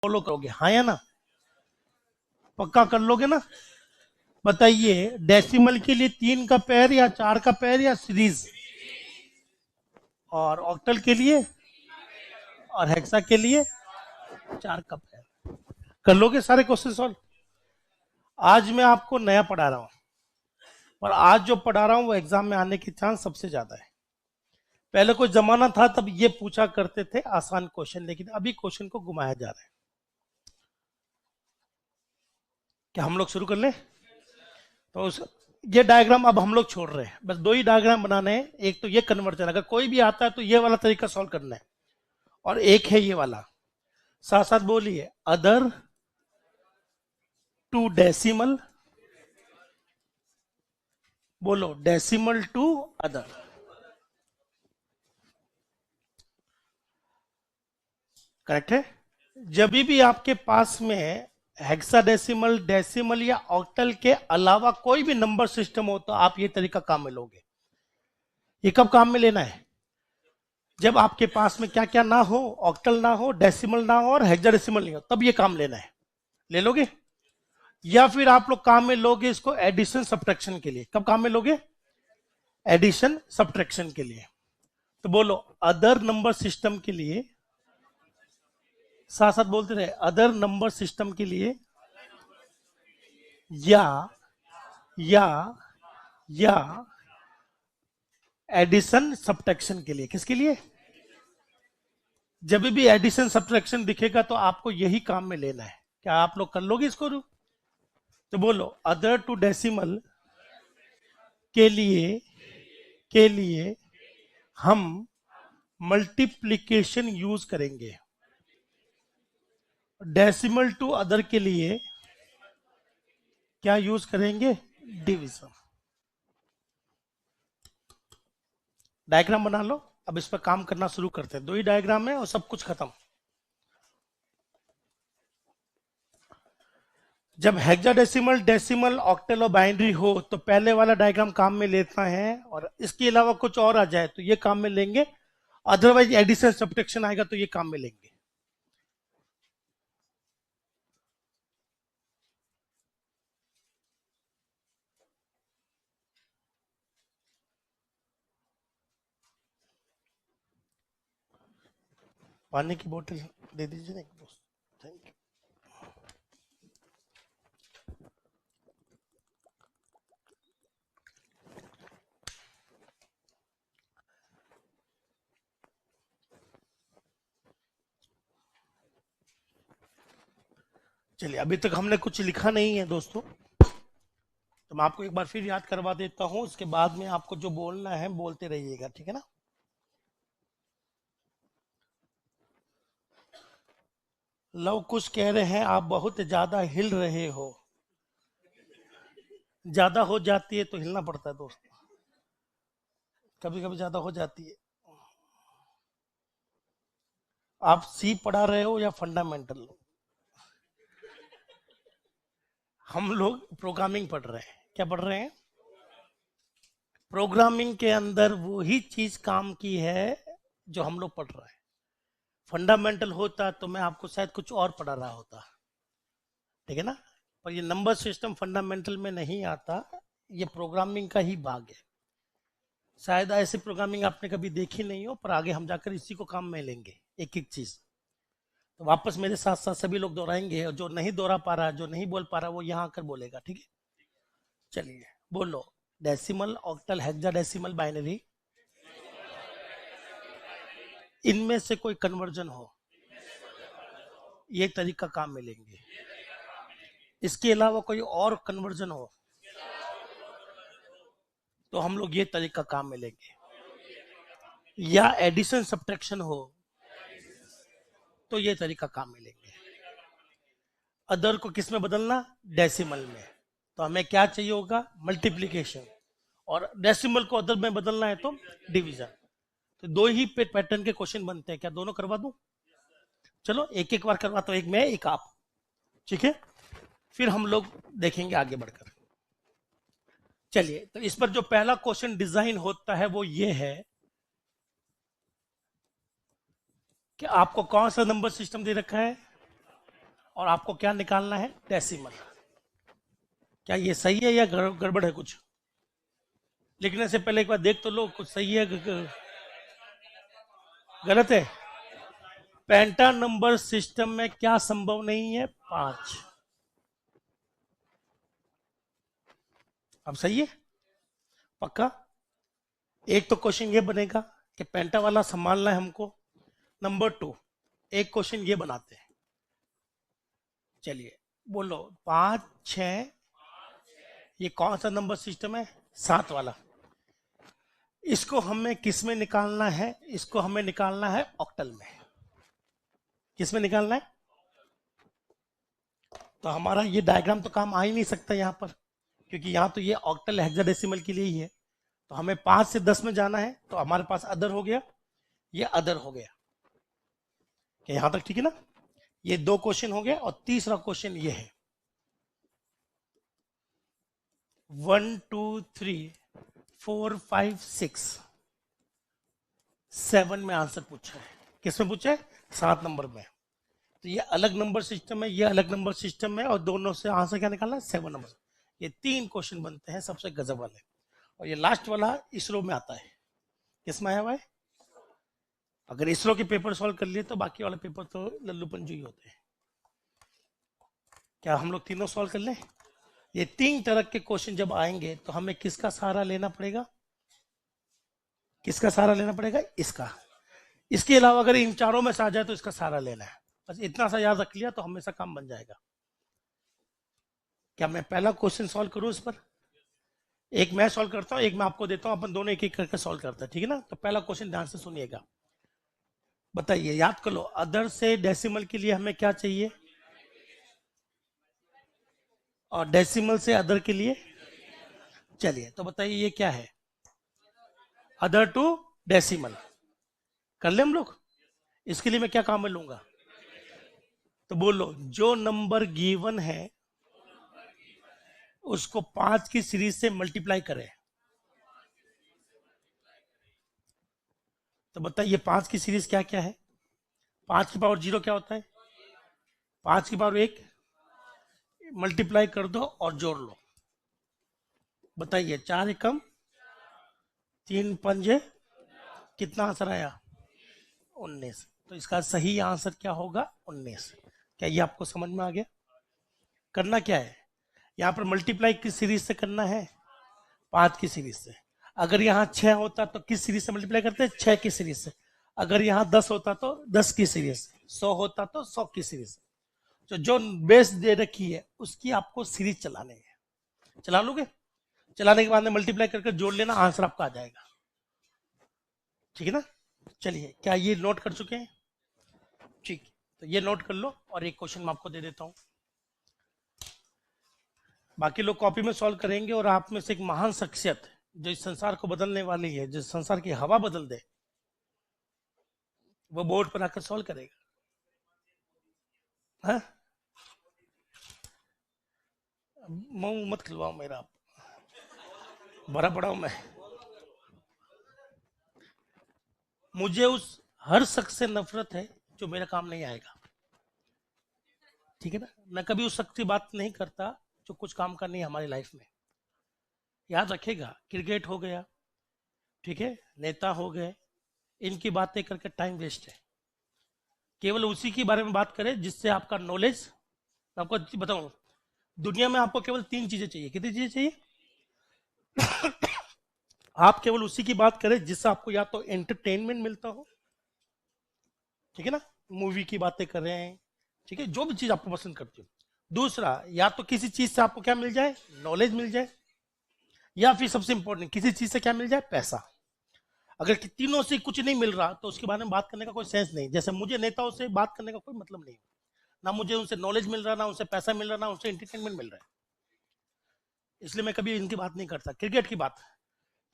Follow करोगे, हाँ या ना? पक्का कर लोगे ना? बताइए, डेसिमल के लिए 3 का पेयर या 4 का पेयर या सीरीज, और ऑक्टल के लिए और हेक्सा के लिए 4 का पेयर। कर लोगे सारे क्वेश्चन सॉल्व? आज मैं आपको नया पढ़ा रहा हूं, और आज जो पढ़ा रहा हूं वो एग्जाम में आने के चांस सबसे ज्यादा है। पहले कोई जमाना था तब ये पूछा करते थे आसान क्वेश्चन, लेकिन अभी क्वेश्चन को घुमाया जा रहा है। क्या हम लोग शुरू कर ले? तो ये डायग्राम अब हम लोग छोड़ रहे हैं, बस 2 ही डायग्राम बनाने हैं। एक तो ये कन्वर्जन, अगर कोई भी आता है तो ये वाला तरीका सॉल्व करना है, और एक है ये वाला। साथ साथ बोलिए, अदर टू डेसिमल। बोलो, डेसिमल टू अदर। करेक्ट है? जब भी आपके पास में हेक्साडेसिमल, डेसिमल या ऑक्टल के अलावा कोई भी नंबर सिस्टम हो तो आप ये तरीका काम में लोगे। ये कब काम में लेना है? जब आपके पास में क्या क्या ना हो, ऑक्टल ना हो, डेसिमल ना हो और हेक्साडेसिमल नहीं हो, तब ये काम लेना है। ले लोगे? या फिर आप लोग काम में लोगे इसको एडिशन सब्ट्रैक्शन के लिए। कब काम में लोगे? एडिशन सब्ट्रैक्शन के लिए। तो बोलो, अदर नंबर सिस्टम के लिए, साथ साथ बोलते रहे, अदर नंबर सिस्टम के लिए, या या एडिशन सब्ट्रैक्शन के लिए। किसके लिए? जब भी एडिशन सब्ट्रैक्शन दिखेगा तो आपको यही काम में लेना है। क्या आप लोग कर लोगे इसको? तो बोलो, अदर टू डेसिमल के लिए हम मल्टीप्लिकेशन यूज करेंगे। डेसिमल टू अदर के लिए क्या यूज करेंगे? डिवीजन। डायग्राम बना लो, अब इस पर काम करना शुरू करते हैं। 2 ही डायग्राम है और सब कुछ खत्म। जब हेक्साडेसिमल, डेसिमल, ऑक्टल और बाइनरी हो तो पहले वाला डायग्राम काम में लेता है, और इसके अलावा कुछ और आ जाए तो ये काम में लेंगे। अदरवाइज एडिशन सब्ट्रैक्शन आएगा तो ये काम में लेंगे। पानी की बोतल दे दीजिए ना एक दोस्त, थैंक यू। चलिए, अभी तक हमने कुछ लिखा नहीं है दोस्तों, तो मैं आपको एक बार फिर याद करवा देता हूं। उसके बाद में आपको जो बोलना है बोलते रहिएगा, ठीक है ना? लव कुश कह रहे हैं, आप बहुत ज्यादा हिल रहे हो। ज्यादा हो जाती है तो हिलना पड़ता है दोस्त, कभी कभी ज्यादा हो जाती है। आप सी पढ़ा रहे हो या फंडामेंटल? हम लोग प्रोग्रामिंग पढ़ रहे हैं। क्या पढ़ रहे हैं? प्रोग्रामिंग के अंदर वो ही चीज काम की है जो हम लोग पढ़ रहे हैं। फंडामेंटल होता तो मैं आपको शायद कुछ और पढ़ा रहा होता, ठीक है ना? पर ये नंबर सिस्टम फंडामेंटल में नहीं आता, ये प्रोग्रामिंग का ही भाग है। शायद ऐसी प्रोग्रामिंग आपने कभी देखी नहीं हो, पर आगे हम जाकर इसी को काम में लेंगे, एक एक चीज। तो वापस मेरे साथ साथ सभी लोग दोहराएंगे, और जो नहीं दोहरा पा रहा, जो नहीं बोल पा रहा, वो यहाँ आकर बोलेगा, ठीक है? चलिए बोलो, डेसिमल, ऑक्टल, हेक्साडेसिमल, बाइनरी, इनमें से कोई कन्वर्जन हो, ये तरीका काम में लेंगे। इसके अलावा कोई और कन्वर्जन हो तो हम लोग ये तरीका काम में लेंगे। या एडिशन सब्ट्रैक्शन हो तो ये तरीका काम में लेंगे। अदर को किस में बदलना? डेसिमल में। तो हमें क्या चाहिए होगा? मल्टीप्लीकेशन। और डेसिमल को अदर में बदलना है तो डिवीजन। तो 2 ही पैटर्न के क्वेश्चन बनते हैं। क्या दोनों करवा दूं? चलो एक एक बार करवाता हूं, एक मैं एक आप, ठीक है? फिर हम लोग देखेंगे आगे बढ़कर। चलिए, तो इस पर जो पहला क्वेश्चन डिजाइन होता है वो ये है कि आपको कौन सा नंबर सिस्टम दे रखा है? और आपको क्या निकालना है, डेसिमल। क्या ये सही है या गड़बड़ है कुछ? लिखने से पहले एक बार देख तो लो कुछ सही है गलत है। पेंटा नंबर सिस्टम में क्या संभव नहीं है, 5। अब सही है पक्का? एक तो क्वेश्चन ये बनेगा कि पेंटा वाला संभालना है हमको। नंबर 2 एक क्वेश्चन ये बनाते हैं, चलिए बोलो 5 6, ये कौन सा नंबर सिस्टम है, 7 वाला। इसको हमें किस में निकालना है, इसको हमें निकालना है ऑक्टल में। किस में निकालना है? तो हमारा ये डायग्राम तो काम आ ही नहीं सकता यहाँ पर, क्योंकि यहाँ तो ये ऑक्टल हेक्साडेसिमल के लिए ही है। तो हमें 5 से 10 में जाना है, तो हमारे पास अदर हो गया, ये अदर हो गया। क्या यहां तक ठीक है ना? ये 2 क्वेश्चन हो गए और तीसरा क्वेश्चन ये है 1 2 3 4 5 6 7 में आंसर पूछा है। किस में पूछा है? 7 नंबर में। तो ये अलग नंबर सिस्टम है, ये अलग नंबर सिस्टम है, और दोनों से आंसर क्या निकालना है, 7 नंबर। ये 3 क्वेश्चन बनते हैं सबसे गजब वाले। और ये लास्ट वाला इसरो में आता है। किसमें आया हुआ है? अगर इसरो के पेपर सॉल्व कर लिए तो बाकी वाले पेपर तो लल्लू पंजू ही होते हैं। क्या हम लोग तीनों सॉल्व कर लें? ये 3 तरह के क्वेश्चन जब आएंगे तो हमें किसका सहारा लेना पड़ेगा? किसका सहारा लेना पड़ेगा? इसका। इसके अलावा अगर इन चारों में से आ जाए तो इसका सहारा लेना है। बस इतना सा याद रख लिया तो हमेशा काम बन जाएगा। क्या मैं पहला क्वेश्चन सॉल्व करूं इस पर? एक मैं सॉल्व करता हूं, एक मैं आपको देता हूं, अपन दोनों एक एक करके सॉल्व करते हैं, ठीक है ना? तो पहला क्वेश्चन ध्यान से सुनिएगा, बताइए, याद कर लो। अदर से डेसिमल के लिए हमें क्या चाहिए, और डेसिमल से अदर के लिए? चलिए तो बताइए ये क्या है, अदर टू डेसिमल। कर ले हम लोग। इसके लिए मैं क्या काम में लूंगा? तो बोलो, जो नंबर गिवन है उसको 5 की सीरीज से मल्टीप्लाई करें। तो बताइए 5 की सीरीज क्या क्या है? 5 की पावर 0 क्या होता है? 5 की पावर 1 मल्टीप्लाई कर दो और जोड़ लो। बताइए 4 एकम 3 पंजे, कितना आंसर आया? 19। तो इसका सही आंसर क्या होगा? 19। क्या ये आपको समझ में आ गया? करना क्या है, यहाँ पर मल्टीप्लाई किस सीरीज से करना है? 5 की सीरीज से। अगर यहाँ 6 होता तो किस सीरीज से मल्टीप्लाई करते? 6 की सीरीज से। अगर यहाँ 10 होता तो 10 की सीरीज से। 100 होता तो 100 की सीरीज से। तो जो बेस दे रखी है उसकी आपको सीरीज चलाने है। चला लोगे? चलाने के बाद में मल्टीप्लाई करके जोड़ लेना, आंसर आपका आ जाएगा। ठीक है ना? चलिए, क्या ये नोट कर चुके हैं? ठीक, तो ये नोट कर लो, और एक क्वेश्चन मैं आपको दे देता हूं। बाकी लोग कॉपी में सॉल्व करेंगे, और आप में से एक महान शख्सियत जो इस संसार को बदलने वाली है, जो संसार की हवा बदल दे, वो बोर्ड पर आकर सॉल्व करेगा। हाँ? मुंह मत खिलवाओ मेरा, भरा पड़ा हूं मैं। मुझे उस हर शख्स से नफरत है जो मेरा काम नहीं आएगा। ठीक है ना? मैं कभी उस शख्स की बात नहीं करता जो कुछ काम का नहीं है हमारी लाइफ में। याद रखेगा, क्रिकेट हो गया, ठीक है, नेता हो गए, इनकी बातें करके टाइम वेस्ट है। केवल उसी के बारे में बात करें जिससे आपका नॉलेज। आपको बताऊं, दुनिया में आपको केवल 3 चीजें चाहिए। कितनी चीजें चाहिए? आप केवल उसी की बात करें जिससे आपको या तो एंटरटेनमेंट मिलता हो, ठीक है ना, मूवी की बातें कर रहे हैं, ठीक है, जो भी चीज आपको पसंद करती हो। दूसरा, या तो किसी चीज से आपको क्या मिल जाए, नॉलेज मिल जाए, या फिर सबसे इंपॉर्टेंट किसी चीज से क्या मिल जाए, पैसा। अगर तीनों से कुछ नहीं मिल रहा तो उसके बारे में बात करने का कोई सेंस नहीं। जैसे मुझे नेताओं से बात करने का कोई मतलब नहीं, ना मुझे उनसे नॉलेज मिल रहा, ना उनसे पैसा मिल रहा, ना उनसे एंटरटेनमेंट मिल रहा है, इसलिए मैं कभी इनकी बात नहीं करता। क्रिकेट की बात,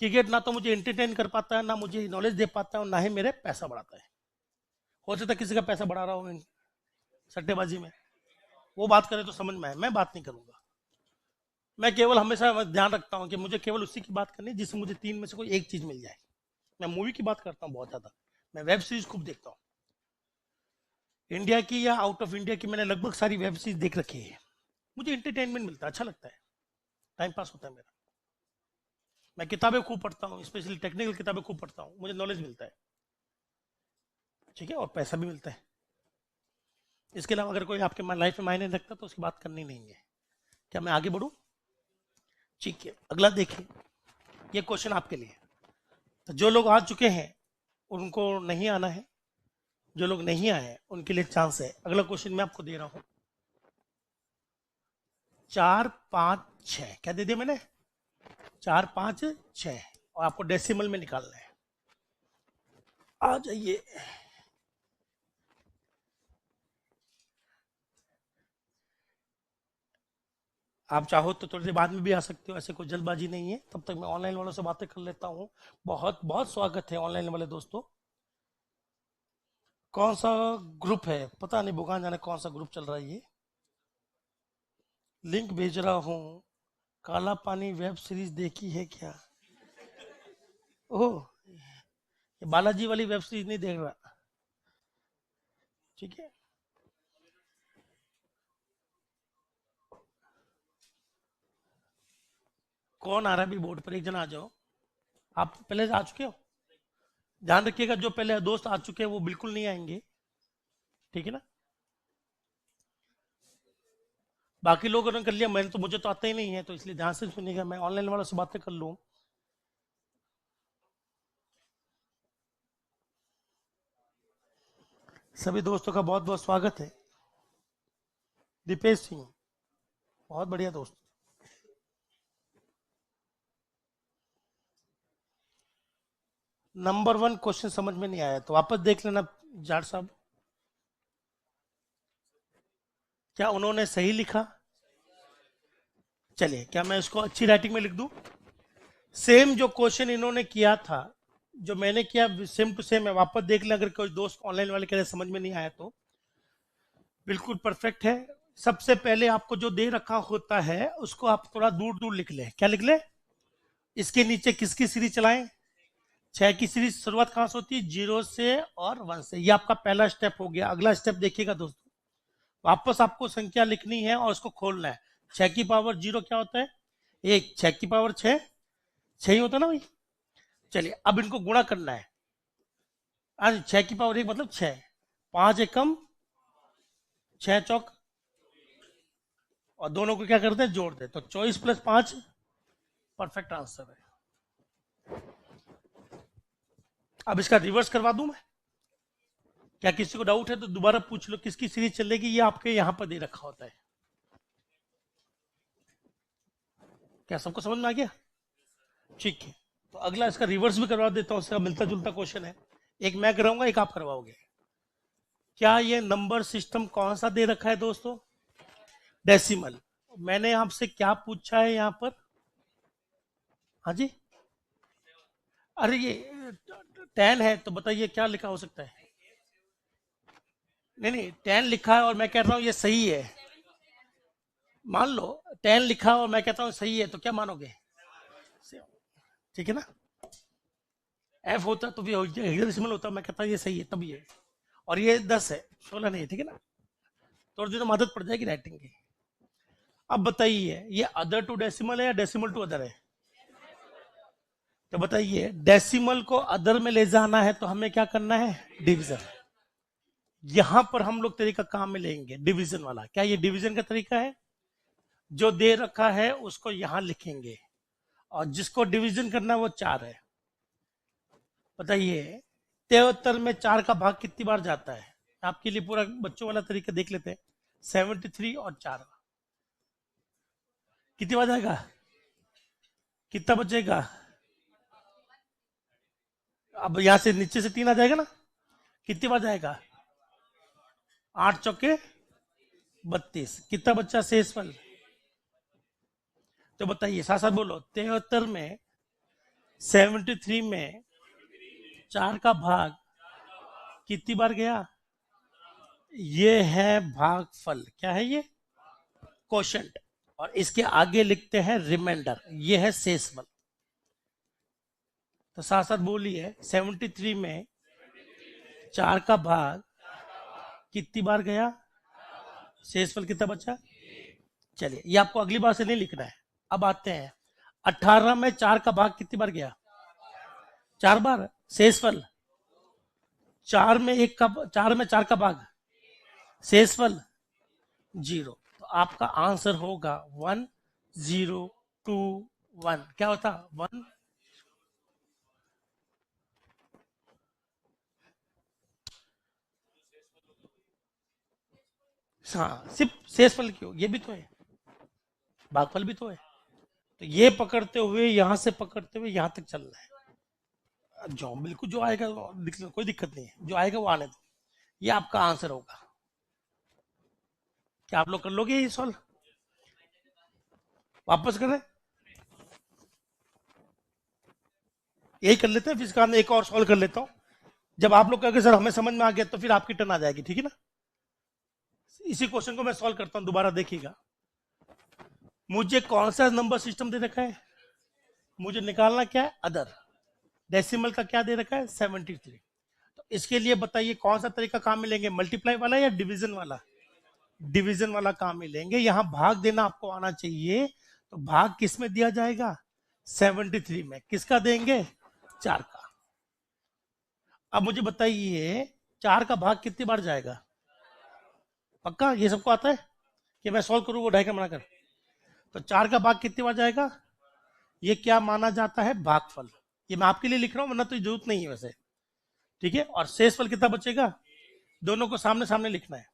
क्रिकेट ना तो मुझे एंटरटेन कर पाता है, ना मुझे नॉलेज दे पाता है, और ना ही मेरे पैसा बढ़ाता है। हो सकता है किसी का पैसा बढ़ा रहा हूँ सट्टेबाजी में, वो बात करे तो समझ में आए, मैं बात नहीं करूंगा। मैं केवल हमेशा ध्यान रखता हूँ कि मुझे केवल उसी की बात करनी है जिससे मुझे 3 में से कोई एक चीज मिल जाए। मैं मूवी की बात करता हूँ बहुत ज्यादा, मैं वेब सीरीज खूब देखता हूँ, इंडिया की या आउट ऑफ इंडिया की मैंने लगभग सारी वेब सीरीज देख रखी है। मुझे एंटरटेनमेंट मिलता है, अच्छा लगता है, टाइम पास होता है मेरा। मैं किताबें खूब पढ़ता हूँ, स्पेशली टेक्निकल किताबें खूब पढ़ता हूँ, मुझे नॉलेज मिलता है, ठीक है, और पैसा भी मिलता है। इसके अलावा अगर कोई आपके लाइफ में मायने रखता तो उसकी बात करनी नहीं है। क्या मैं आगे बढ़ूं? ठीक है, अगला देखिए, ये क्वेश्चन आपके लिए। तो जो लोग आ चुके हैं उनको नहीं आना है, जो लोग नहीं आए हैं उनके लिए चांस है। अगला क्वेश्चन मैं आपको दे रहा हूं, 4 5 6, क्या दे दिया मैंने? 4 5 6, और आपको डेसिमल में निकालना है। आ जाइए, आप चाहो तो थोड़ी देर बाद में भी आ सकते हो, ऐसे कोई जल्दबाजी नहीं है। तब तक मैं ऑनलाइन वालों से बातें कर लेता हूँ। बहुत बहुत स्वागत है ऑनलाइन वाले दोस्तों। कौन सा ग्रुप है पता नहीं, भगवान जाने कौन सा ग्रुप चल रहा है ये। लिंक भेज रहा हूँ, काला पानी वेब सीरीज देखी है क्या? ओह, ये बालाजी वाली वेब सीरीज नहीं देख रहा, ठीक है। कौन आ रहा है अभी बोर्ड पर? एक जन आ जाओ। आप पहले से आ चुके हो? ध्यान रखिएगा, जो पहले दोस्त आ चुके हैं वो बिल्कुल नहीं आएंगे, ठीक है ना। बाकी लोगों ने कर लिया, मैंने तो, मुझे तो आता ही नहीं है, तो इसलिए ध्यान से सुनिएगा, मैं ऑनलाइन वालों से बातें कर लूँ। सभी दोस्तों का बहुत बहुत स्वागत है। दीपेश सिंह, बहुत बढ़िया दोस्त। नंबर 1 क्वेश्चन समझ में नहीं आया तो वापस देख लेना जाट साहब। क्या उन्होंने सही लिखा? चलिए, क्या मैं इसको अच्छी राइटिंग में लिख दूं? सेम जो क्वेश्चन इन्होंने किया था, जो मैंने किया, सेम टू सेम है, वापस देख लें। अगर कोई दोस्त ऑनलाइन वाले कह रहे समझ में नहीं आया तो बिल्कुल परफेक्ट है। सबसे पहले आपको जो दे रखा होता है उसको आप थोड़ा दूर दूर लिख ले। क्या लिख ले? इसके नीचे किसकी सीरीज चलाएं? 6 की सीरीज शुरुआत कहां से होती है? 0 से और 1 से। ये आपका पहला स्टेप हो गया। अगला स्टेप देखिएगा दोस्तों, वापस आपको संख्या लिखनी है और उसको खोलना है। 6 की पावर 0 क्या होता है? 1। 6 की पावर 6, 6 ही होता है ना भाई। चलिए, अब इनको गुणा करना है। आज 6 की पावर 1 मतलब 6, 5 एकम 6 चौक, और दोनों को क्या करते हैं? जोड़ दे, तो 24 + 5 परफेक्ट आंसर है। अब इसका रिवर्स करवा दूं मैं? क्या किसी को डाउट है तो दोबारा पूछ लो, किसकी सीरीज चलेगी? ये आपके यहां पर दे रखा होता है। क्या सबको समझ में आ गया? ठीक है, तो अगला इसका रिवर्स भी करवा देता हूं, उसका मिलता जुलता क्वेश्चन है। एक मैं कराऊंगा, एक आप करवाओगे। क्या ये नंबर सिस्टम कौन सा दे रखा है दोस्तों? डेसिमल। मैंने आपसे क्या पूछा है यहां पर? हाँ जी, अरे ये 10 है तो बताइए क्या लिखा हो सकता है? नहीं नहीं, 10 लिखा है और मैं कह रहा हूं ये सही है। मान लो 10 लिखा और मैं कहता हूं सही है, तो क्या मानोगे? ठीक है ना। एफ होता तो भी हेक्साडेसिमल होता, मैं कहता ये सही है तब ये, और ये 10 है, 16 नहीं है, ठीक है ना। थोड़ी देर में आदत पड़ जाएगी राइटिंग की। अब बताइए, ये अदर टू डेसिमल है या डेसिमल टू अदर है? तो बताइए, डेसिमल को अदर में ले जाना है तो हमें क्या करना है? डिवीजन। यहां पर हम लोग तरीका काम में लेंगे डिवीजन वाला। क्या ये डिवीजन का तरीका है? जो दे रखा है उसको यहां लिखेंगे, और जिसको डिवीजन करना है वो 4 है। बताइए, 73 में 4 का भाग कितनी बार जाता है? आपके लिए पूरा बच्चों वाला तरीका देख लेते हैं। 73 और 4 कितनी बार जाएगा? कितना बचेगा? अब यहां से नीचे से 3 आ जाएगा ना, कितनी बार जाएगा? 8 चौके 32, कितना बच्चा शेष फल? तो बताइए, साथ साथ बोलो। 73 में, 73 में 4 का भाग कितनी बार गया? ये है भागफल। क्या है ये? क्वोशंट। और इसके आगे लिखते हैं रिमाइंडर, ये है शेषफल। तो साथ साथ बोलिए, 73 में 4 का भाग कितनी बार गया, शेषफल कितना बचा। चलिए ये आपको अगली बार से नहीं लिखना है। अब आते हैं 18 में 4 का भाग कितनी बार गया, 4 बार। शेषफल 4 में 1 का, 4 में 4 का भाग, शेषफल 0। तो आपका आंसर होगा 1 0 2 1। क्या होता 1। हाँ सिर्फ शेषफल क्यों, ये भी तो है, भागफल भी तो है। तो ये पकड़ते हुए यहां से पकड़ते हुए यहां तक चलना है। जो बिल्कुल जो आएगा कोई दिक्कत नहीं है, जो आएगा वो आने दो। ये आपका आंसर होगा। क्या आप लोग कर लोगे ये सॉल्व, वापस करें, यही कर लेते हैं। फिर इसका एक और सॉल्व कर लेता हूं। जब आप लोग कहोगे सर हमें समझ में आ गया, तो फिर आपकी टर्न आ जाएगी, ठीक है ना। इसी क्वेश्चन को मैं सॉल्व करता हूं, दोबारा देखिएगा। मुझे कौन सा नंबर सिस्टम दे रखा है, मुझे निकालना क्या है, अदर। डेसिमल का क्या दे रखा है, 73। तो इसके लिए बताइए कौन सा तरीका काम में लेंगे, मल्टीप्लाई वाला या डिवीजन वाला। डिवीजन वाला काम में लेंगे। यहां भाग देना आपको आना चाहिए, तो भाग किस में दिया जाएगा, 73 में। किसका देंगे, 4 का। अब मुझे बताइए 4 का भाग कितनी बार जाएगा, पक्का ये सबको आता है कि मैं सॉल्व करूं वो ढाई का बनाकर। तो 4 का भाग कितनी बार जाएगा, ये क्या माना जाता है, भागफल। ये मैं आपके लिए लिख रहा हूं, वरना तो जरूरत नहीं है वैसे, ठीक है। और शेषफल कितना बचेगा, दोनों को सामने सामने लिखना है।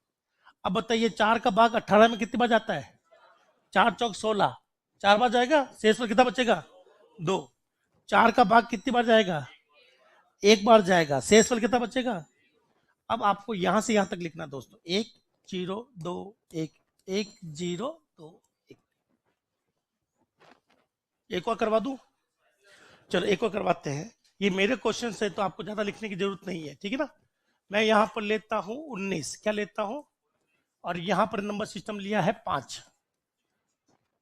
अब बताइए 4 का भाग 18 में कितनी बार जाता है, 4 चौक 16, 4 बार जाएगा। शेषफल कितना बचेगा, 2। 4 का भाग कितनी बार जाएगा, 1 बार जाएगा। शेषफल कितना बचेगा। अब आपको यहां से यहां तक लिखना दोस्तों, 1 0 2 1 1 0 2 1। एक और करवा दूं, चलो एक और करवाते हैं। ये मेरे क्वेश्चन है तो आपको ज्यादा लिखने की जरूरत नहीं है, ठीक है ना। मैं यहां पर लेता हूं 19, क्या लेता हूं, और यहां पर नंबर सिस्टम लिया है 5।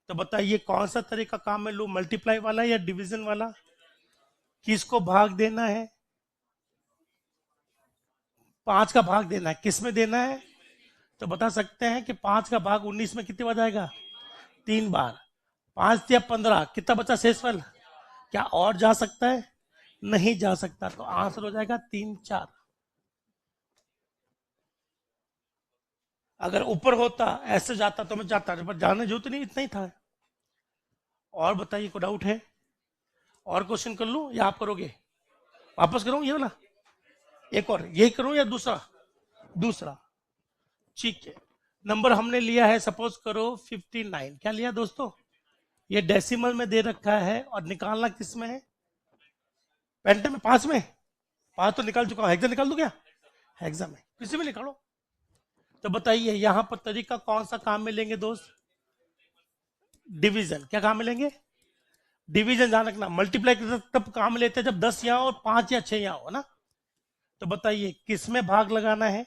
तो बताइए कौन सा तरीका काम में लूं, मल्टीप्लाई वाला या डिवीजन वाला। किसको भाग देना है, 5 का भाग देना है, किस में देना है। तो बता सकते हैं कि 5 का भाग 19 में कितनी बार जाएगा, 3 बार। 5 या 15, कितना बचा शेषफल। क्या और जा सकता है, नहीं जा सकता। तो आंसर हो जाएगा 3 4। अगर ऊपर होता ऐसे जाता तो मैं जाता, पर जाने जो तो नहीं, इतना ही था। और बताइए कोई डाउट है, और क्वेश्चन कर लूं या आप करोगे, वापस करूं ये वाला, एक और यही करूं या दूसरा, दूसरा, ठीक है। नंबर हमने लिया है, सपोज करो 59। क्या लिया दोस्तों, ये डेसिमल में दे रखा है, और निकालना किस में है, पेंटम में, 5 में। 5 तो निकाल चुका हूं, हेक्सा निकाल दू क्या, हेक्सा में, किसी में निकालो। तो बताइए यहां पर तरीका कौन सा काम में लेंगे दोस्त, डिवीजन। क्या काम में लेंगे, डिवीजन। ध्यान रखना, मल्टीप्लाई तब काम में लेते हैं जब 10 यहां और 5 या 6 यहां हो ना। तो बताइए किस में भाग लगाना है,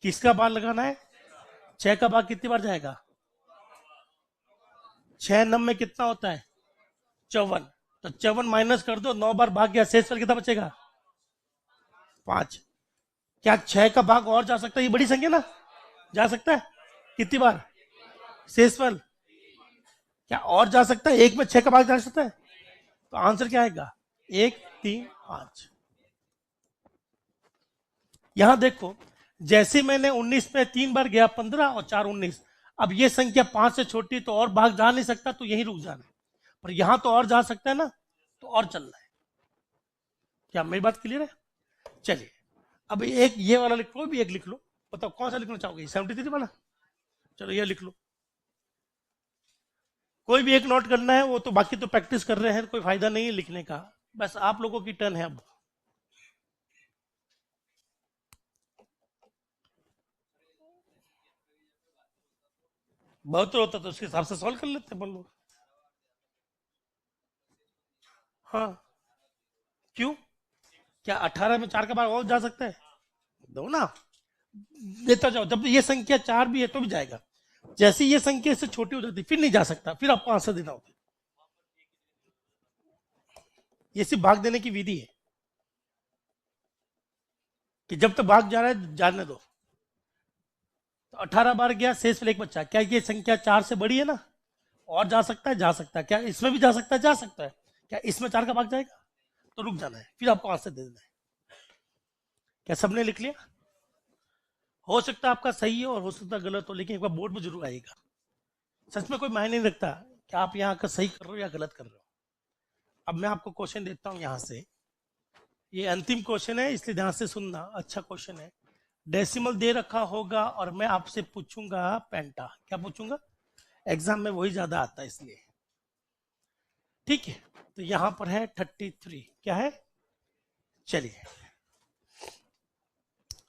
किसका भाग लगाना है, 6 का भाग कितनी बार जाएगा, 6 9 में कितना होता है, 54। तो 54 माइनस कर दो, 9 बार भाग गया, शेषफल कितना बचेगा, 5। क्या 6 का भाग और जा सकता है, ये बड़ी संख्या ना, जा सकता है कितनी बार, शेषफल। क्या और जा सकता है, 1 में 6 का भाग जा सकता है। तो आंसर क्या आएगा, 1 3 5। यहां देखो, जैसे मैंने 19 में 3 बार गया, 15 और 4 19। अब ये संख्या 5 से छोटी, तो और भाग जा नहीं सकता, तो यहीं रुक जाना है। पर यहां तो और जा सकता है ना, तो और चलना है। क्या मेरी बात क्लियर है। चलिए अब एक ये वाला लिख लो, भी एक लिख लो, बताओ कौन सा लिखना चाहोगे, 73 वाला। चलो ये लिख लो, कोई भी एक नोट करना है, वो तो बाकी तो प्रैक्टिस कर रहे हैं, कोई फायदा नहीं है लिखने का। बस आप लोगों की टर्न है अब। बहुत होता तो उसके हिसाब से सॉल्व कर लेते अपन लोग। हाँ क्यों, क्या 18 में 4 का भाग और जा सकता है, दो ना, देता जाओ। जब ये संख्या 4 भी है तो भी जाएगा, जैसे ये संख्या इससे छोटी हो जाती फिर नहीं जा सकता, फिर आपको आंसर देना होता। ये सिर्फ भाग देने की विधि है। कि जब तक भाग जा रहा है जाने दो। तो 18 बार गया, शेष एक बच्चा। क्या ये संख्या 4 से बड़ी है ना? और जा सकता है, जा सकता है। क्या इसमें भी जा सकता है? जा सकता है। क्या इसमें 4 का भाग जाएगा? तो रुक जाना है, फिर आपको आंसर दे देना है। क्या सबने लिख लिया? हो सकता है आपका सही हो और हो सकता है गलत हो, लेकिन एक बार बोर्ड में जरूर आएगा। सच में कोई मायने नहीं रखता कि आप यहाँ का सही कर रहे हो या गलत कर रहे हो। अब मैं आपको क्वेश्चन देता हूँ यहाँ से। ये अंतिम क्वेश्चन है, इसलिए ध्यान से सुनना। अच्छा क्वेश्चन है। डेसिमल दे रखा होगा और मैं आपसे पूछूंगा पेंटा। क्या पूछूंगा? एग्जाम में वही ज्यादा आता है इसलिए। ठीक है, तो यहां पर है 33। क्या है? चलिए,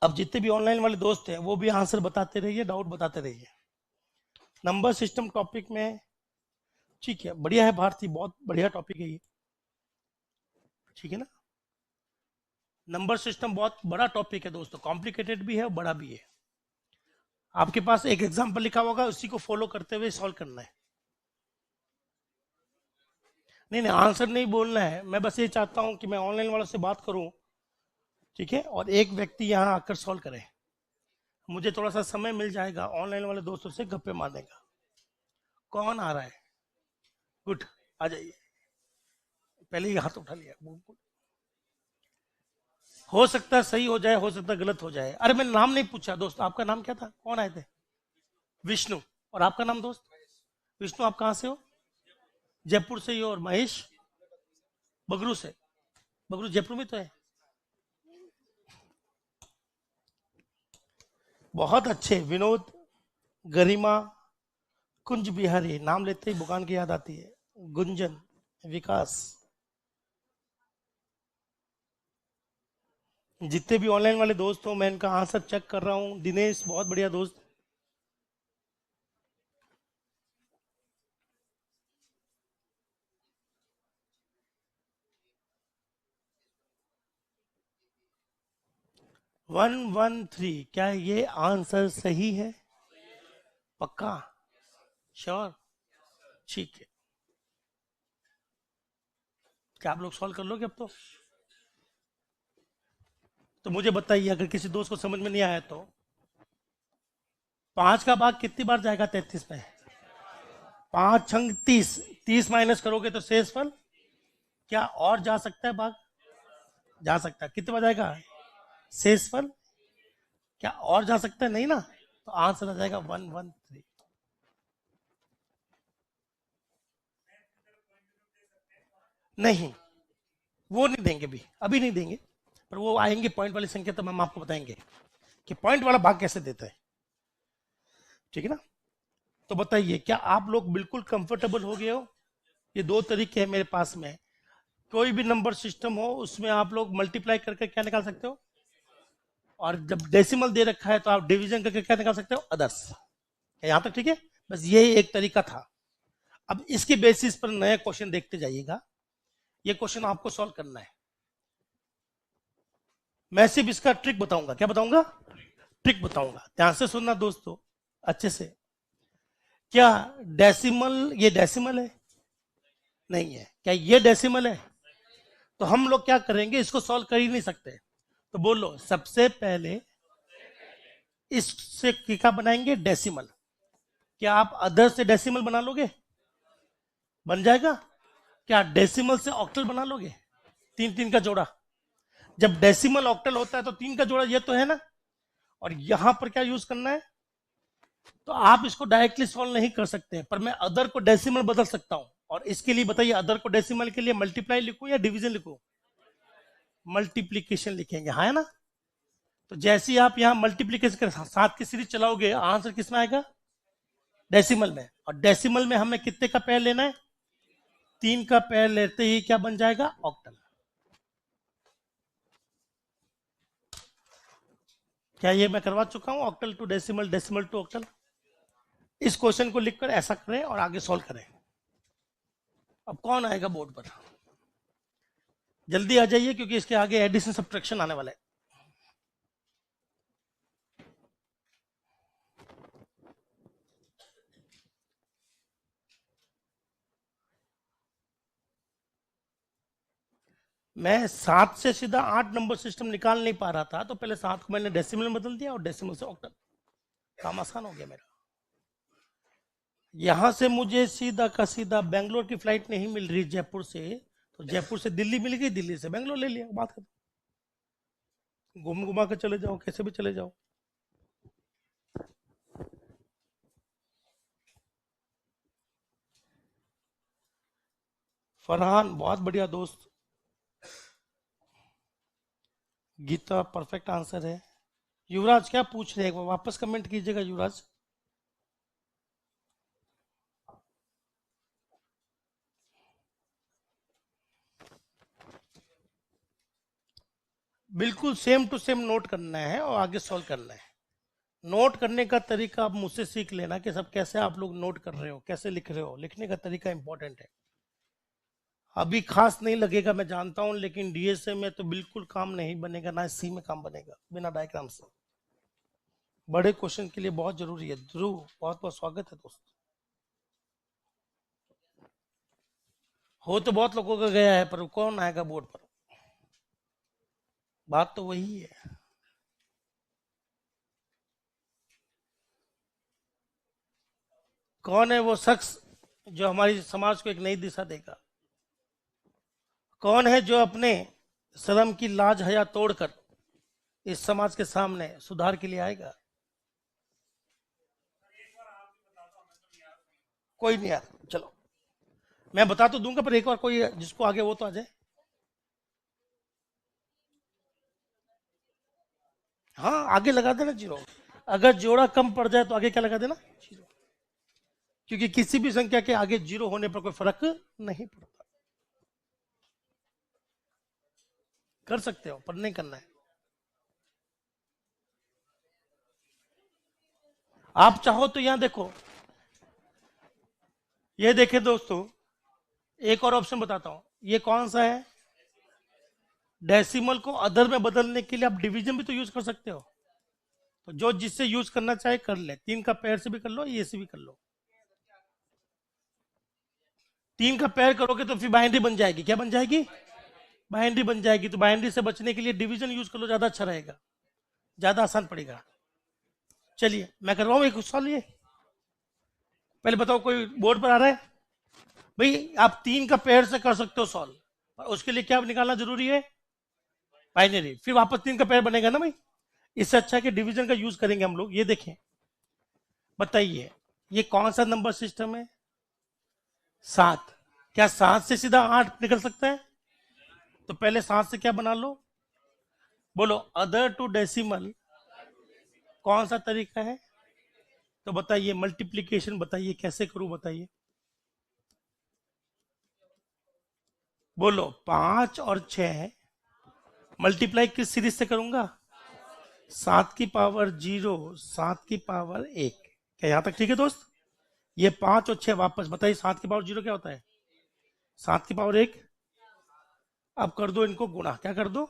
अब जितने भी ऑनलाइन वाले दोस्त हैं वो भी आंसर बताते रहिए, डाउट बताते रहिए। नंबर सिस्टम टॉपिक में, ठीक है, बढ़िया है भारती, बहुत बढ़िया टॉपिक है ये। ठीक है ना? नंबर सिस्टम बहुत बड़ा टॉपिक है दोस्तों, कॉम्प्लिकेटेड भी है और बड़ा भी है। आपके पास एक एग्जाम्पल लिखा होगा, उसी को फॉलो करते हुए सॉल्व करना है। नहीं नहीं, आंसर नहीं बोलना है। मैं बस ये चाहता हूं कि मैं ऑनलाइन वालों से बात करूं, ठीक है, और एक व्यक्ति यहां आकर सॉल्व करे। मुझे थोड़ा सा समय मिल जाएगा ऑनलाइन वाले दोस्तों से गप्पे मारने का। कौन आ रहा है? गुड, आ जाइए। पहले ही हाथ उठा लिया। हो सकता है सही हो जाए, हो सकता है गलत हो जाए। अरे मैंने नाम नहीं पूछा दोस्त, आपका नाम क्या था? कौन आए थे? विष्णु। और आपका नाम दोस्त? विष्णु, आप कहां से हो? जयपुर से ही हो। और महेश? बगरू से। बगरू जयपुर में तो है। बहुत अच्छे। विनोद, गरिमा, कुंज बिहारी, नाम लेते ही बुकान की याद आती है। गुंजन, विकास, जितने भी ऑनलाइन वाले दोस्त हो मैं इनका आंसर चेक कर रहा हूं। दिनेश, बहुत बढ़िया दोस्त। वन वन थ्री, क्या ये आंसर सही है? पक्का? श्योर? ठीक है, क्या आप लोग सॉल्व कर लोगे अब? तो मुझे बताइए, अगर किसी दोस्त को समझ में नहीं आया तो 5 का भाग कितनी बार जाएगा 33 में? 5 छंग 30। 30 माइनस करोगे तो शेष फल। क्या और जा सकता है भाग? जा सकता है। कितने बार जाएगा शेष फल? क्या और जा सकता है? नहीं ना। तो आंसर आ जाएगा 113। नहीं, वो नहीं देंगे, भी अभी नहीं देंगे, पर वो आएंगे पॉइंट वाली संख्या तो हम आपको बताएंगे कि पॉइंट वाला भाग कैसे देता है। ठीक है ना? तो बताइए, क्या आप लोग बिल्कुल कंफर्टेबल हो गए हो? ये दो तरीके हैं मेरे पास में। कोई भी नंबर सिस्टम हो उसमें आप लोग मल्टीप्लाई करके क्या निकाल सकते हो, और जब डेसिमल दे रखा है तो आप डिवीजन करके क्या निकाल सकते हो, अदर्स। यहां तक ठीक है? बस ये एक तरीका था। अब इसके बेसिस पर नया क्वेश्चन देखते जाइएगा। ये क्वेश्चन आपको सॉल्व करना है। मैं सिर्फ इसका ट्रिक बताऊंगा। क्या बताऊंगा? ट्रिक बताऊंगा। ध्यान से सुनना दोस्तों, अच्छे से। क्या डेसिमल, ये डेसिमल है? नहीं है। क्या ये डेसिमल है? तो हम लोग क्या करेंगे, इसको सॉल्व कर ही नहीं सकते। तो बोलो, सबसे पहले इससे क्या बनाएंगे, डेसिमल। क्या आप अदर से डेसिमल बना लोगे? बन जाएगा। क्या डेसिमल से ऑक्टल बना लोगे? 3 3 का जोड़ा। जब डेसिमल ऑक्टल होता है तो 3 का जोड़ा ये तो है ना। और यहां पर क्या यूज करना है, तो आप इसको डायरेक्टली सॉल्व नहीं कर सकते, पर मैं अदर को डेसिमल बदल सकता हूं। और इसके लिए बताइए, अदर को डेसिमल के लिए मल्टीप्लाई लिखूं या डिवीजन लिखूं? मल्टीप्लीकेशन लिखेंगे, हाँ है ना? तो जैसे ही आप यहां मल्टीप्लीकेशन के साथ की सीरीज चलाओगे, आंसर किस में आएगा, डेसिमल में। और डेसिमल में हमें कितने का पेयर लेना है, 3 का पेयर लेते ही क्या बन जाएगा, ऑक्टल। क्या ये मैं करवा चुका हूं, octal to decimal, decimal to octal. इस क्वेश्चन को लिखकर ऐसा करें और आगे सॉल्व करें। अब कौन आएगा बोर्ड पर? जल्दी आ जाइए, क्योंकि इसके आगे एडिशन सब्ट्रैक्शन आने वाला है। मैं 7 से सीधा 8 नंबर सिस्टम निकाल नहीं पा रहा था, तो पहले 7 को मैंने डेसिमल में बदल दिया और डेसिमल से ऑक्टल। काम आसान हो गया मेरा। यहां से मुझे सीधा का सीधा बेंगलोर की फ्लाइट नहीं मिल रही जयपुर से, तो जयपुर से दिल्ली मिल गई, दिल्ली से बेंगलोर ले लिया, बात खत्म। घूम घुमा के चले जाओ, कैसे भी चले जाओ। फरहान बहुत बढ़िया दोस्त। गीता परफेक्ट आंसर है। युवराज क्या पूछ रहे हैं, वापस कमेंट कीजिएगा युवराज। बिल्कुल सेम टू सेम नोट करना है और आगे सॉल्व करना है। नोट करने का तरीका आप मुझसे सीख लेना कि सब कैसे आप लोग नोट कर रहे हो, कैसे लिख रहे हो। लिखने का तरीका इंपॉर्टेंट है। अभी खास नहीं लगेगा मैं जानता हूं, लेकिन डीएसए में तो बिल्कुल काम नहीं बनेगा, ना सी में काम बनेगा बिना डायग्राम से। बड़े क्वेश्चन के लिए बहुत जरूरी है। ध्रुव बहुत बहुत स्वागत है दोस्त। हो तो बहुत लोगों का गया है, पर कौन आएगा बोर्ड पर, बात तो वही है। कौन है वो शख्स जो हमारी समाज को एक नई दिशा देगा? कौन है जो अपने शर्म की लाज हया तोड़कर इस समाज के सामने सुधार के लिए आएगा? कोई नहीं यार, चलो मैं बता तो दूंगा, पर एक बार कोई जिसको आगे वो तो आ जाए। हाँ आगे लगा देना जीरो। अगर जोड़ा कम पड़ जाए तो आगे क्या लगा देना? जीरो। क्योंकि किसी भी संख्या के आगे जीरो होने पर कोई फर्क नहीं पड़ता। कर सकते हो पर नहीं करना है। आप चाहो तो यहां देखो, ये देखे दोस्तों, एक और ऑप्शन बताता हूं। ये कौन सा है? डेसिमल को अदर में बदलने के लिए आप डिवीजन भी तो यूज कर सकते हो। तो जो जिससे यूज करना चाहे कर ले। 3 का पैर से भी कर लो, ये से भी कर लो। 3 का पैर करोगे तो फिर बाइनरी बन जाएगी। क्या बन जाएगी? बाइनरी बन जाएगी। तो बाइनरी से बचने के लिए डिवीजन यूज कर लो, ज्यादा अच्छा रहेगा, ज्यादा आसान पड़ेगा। चलिए मैं कर रहा हूं एक सवाल। ये पहले बताओ कोई बोर्ड पर आ रहा है? भाई आप 3 का पैर से कर सकते हो सॉल्व, पर उसके लिए क्या निकालना जरूरी है? बाइनरी। फिर वापस 3 का पैर बनेगा ना भाई। इससे अच्छा है कि डिवीजन का यूज करेंगे हम लोग। ये देखें, बताइए ये कौन सा नंबर सिस्टम है? 7। क्या 7 से सीधा 8 निकल सकता है? तो पहले 7 से क्या बना लो? बोलो अदर टू डेसिमल कौन सा तरीका है? तो बताइए मल्टीप्लीकेशन, बताइए कैसे करूं, बताइए। बोलो 5 और 6 मल्टीप्लाई किस सीरीज से करूंगा? 7 की पावर 0, 7 की पावर 1। क्या यहां तक ठीक है दोस्त? ये 5 और 6 वापस बताइए, 7 की पावर 0 क्या होता है? 7 की पावर 1। अब कर दो इनको गुणा, क्या कर दो?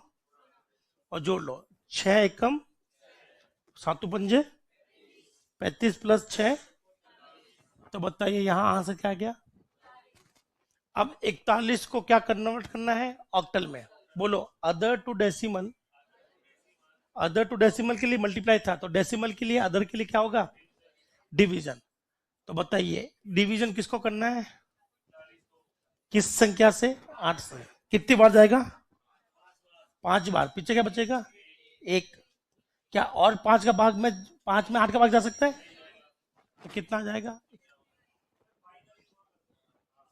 और जोड़ लो। 6 एकम 7 पंजे 35 प्लस 6। तो बताइए यहां आंसर क्या गया? अब 41 को क्या कन्वर्ट करना है? ऑक्टल में। बोलो other to decimal. Other to decimal के लिए मल्टीप्लाई था, तो डेसिमल के लिए अदर के लिए क्या होगा? डिवीजन। तो बताइए डिवीजन किसको करना है? किस संख्या से? 8 से। कितनी बार जाएगा? 5 बार। पीछे क्या बचेगा? 1। क्या और 5 का भाग में, 5 में 8 का भाग जा सकता है? तो कितना आ जाएगा?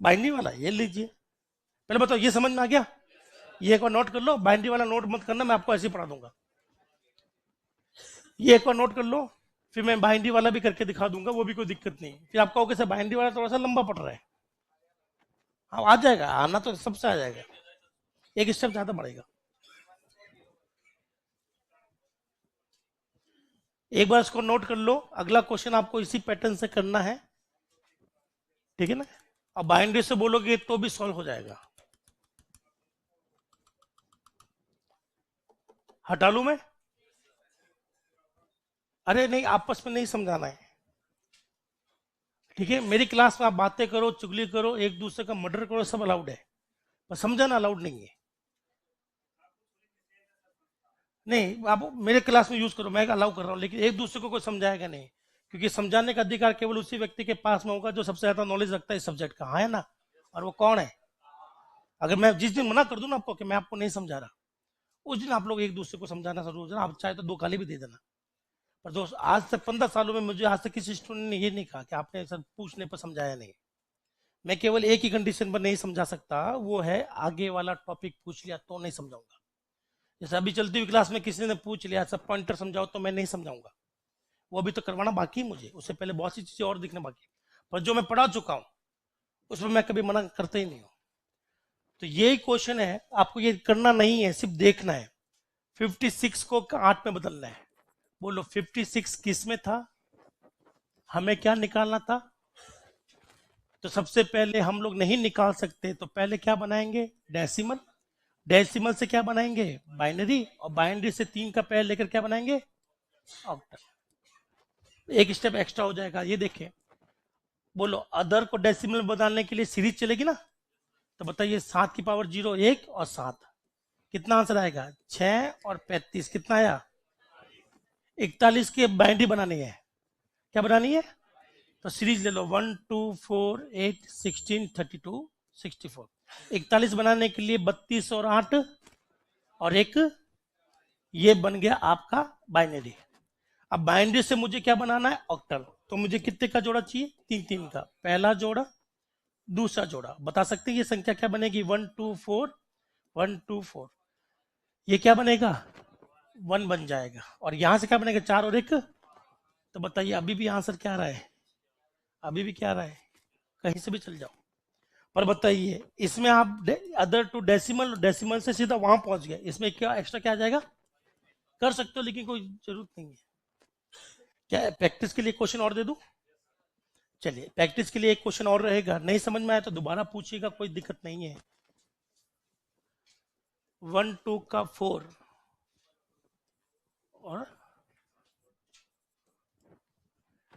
बाइनरी वाला ये लीजिए। पहले बताओ ये समझ में आ गया? ये एक बार नोट कर लो, बाइनरी वाला नोट मत करना, मैं आपको ऐसे ही पढ़ा दूंगा। ये एक बार नोट कर लो, फिर मैं बाइनरी वाला भी करके दिखा दूंगा, वो भी कोई दिक्कत नहीं। फिर आप कहोगे सर बाइनरी वाला थोड़ा सा लंबा पड़ रहा है। हाँ आ जाएगा, आना तो सबसे आ जाएगा, एक स्टेप ज्यादा बढ़ेगा। एक बार इसको नोट कर लो, अगला क्वेश्चन आपको इसी पैटर्न से करना है, ठीक है ना? अब बाइनरी से बोलोगे तो भी सॉल्व हो जाएगा। हटा लू मैं? अरे नहीं, आपस में नहीं समझाना है, ठीक है? मेरी क्लास में आप बातें करो, चुगली करो, एक दूसरे का मर्डर करो, सब अलाउड है, पर समझाना अलाउड नहीं है। नहीं, आप मेरे क्लास में यूज करो, मैं अलाउ कर रहा हूँ, लेकिन एक दूसरे को कोई समझाएगा नहीं, क्योंकि समझाने का अधिकार केवल उसी व्यक्ति के पास में होगा जो सबसे ज्यादा नॉलेज रखता है इस सब्जेक्ट का, हाँ है ना? और वो कौन है? अगर मैं जिस दिन मना कर दूं ना आपको कि मैं आपको नहीं समझा रहा, उस दिन आप लोग एक दूसरे को समझाना शुरू हो जाना, आप चाहे तो 2 गाली भी दे देना। पर दोस्त, आज तक 15 सालों में मुझे आज तक किसी स्टूडेंट ने ये नहीं कहा कि आपने सर पूछने पर समझाया नहीं। मैं केवल एक ही कंडीशन पर नहीं समझा सकता, वो है आगे वाला टॉपिक पूछ लिया तो नहीं समझाऊंगा। जैसे अभी चलती हुई क्लास में किसी ने पूछ लिया सब पॉइंटर समझाओ, तो मैं नहीं समझाऊंगा, वो अभी तो करवाना बाकी है मुझे, उससे पहले बहुत सी चीजें और दिखने बाकी है। पर जो मैं पढ़ा चुका हूँ उसमें मैं कभी मना करता ही नहीं हूँ। तो यही क्वेश्चन है, आपको ये करना नहीं है, सिर्फ देखना है। 56 को 8 में बदलना है। बोलो 56 किस में था, हमें क्या निकालना था? तो सबसे पहले हम लोग नहीं निकाल सकते, तो पहले क्या बनाएंगे? डेसिमल। डेसिमल से क्या बनाएंगे? बाइनरी। और बाइनरी से 3 का पैर लेकर क्या बनाएंगे? ऑक्टल। एक स्टेप एक्स्ट्रा हो जाएगा, ये देखें। बोलो अदर को डेसिमल बदलने के लिए सीरीज चलेगी ना? तो बताइए 7 की पावर 0, 1 और 7, कितना आंसर आएगा? 6 और 35, कितना आया? 41 की बाइनरी बनानी है। क्या बनानी है? तो सीरीज ले लो, 1 2 4 8 16 32 64। 41 बनाने के लिए 32 और 8 और एक, ये बन गया आपका बाइनरी। अब बाइनरी से मुझे क्या बनाना है? ऑक्टल। तो मुझे कितने का जोड़ा चाहिए? 3 3 का। पहला जोड़ा, दूसरा जोड़ा। बता सकते हैं ये संख्या क्या बनेगी? 1 2 4, 1 2 4। ये क्या बनेगा? 1 बन जाएगा। और यहां से क्या बनेगा? 4 और 1। तो बताइए अभी भी आंसर क्या आ रहा है? अभी भी क्या आ रहा है? कहीं से भी चल जाओ। पर बताइए इसमें आप अदर टू डेसिमल, डेसिमल से सीधा वहां पहुंच गए, इसमें क्या एक्स्ट्रा क्या आ जाएगा? कर सकते हो, लेकिन कोई जरूरत नहीं है। क्या प्रैक्टिस के लिए क्वेश्चन और दे दूं? चलिए प्रैक्टिस के लिए एक क्वेश्चन और रहेगा, नहीं समझ में आया तो दोबारा पूछिएगा, कोई दिक्कत नहीं है। 1 2 का 4 और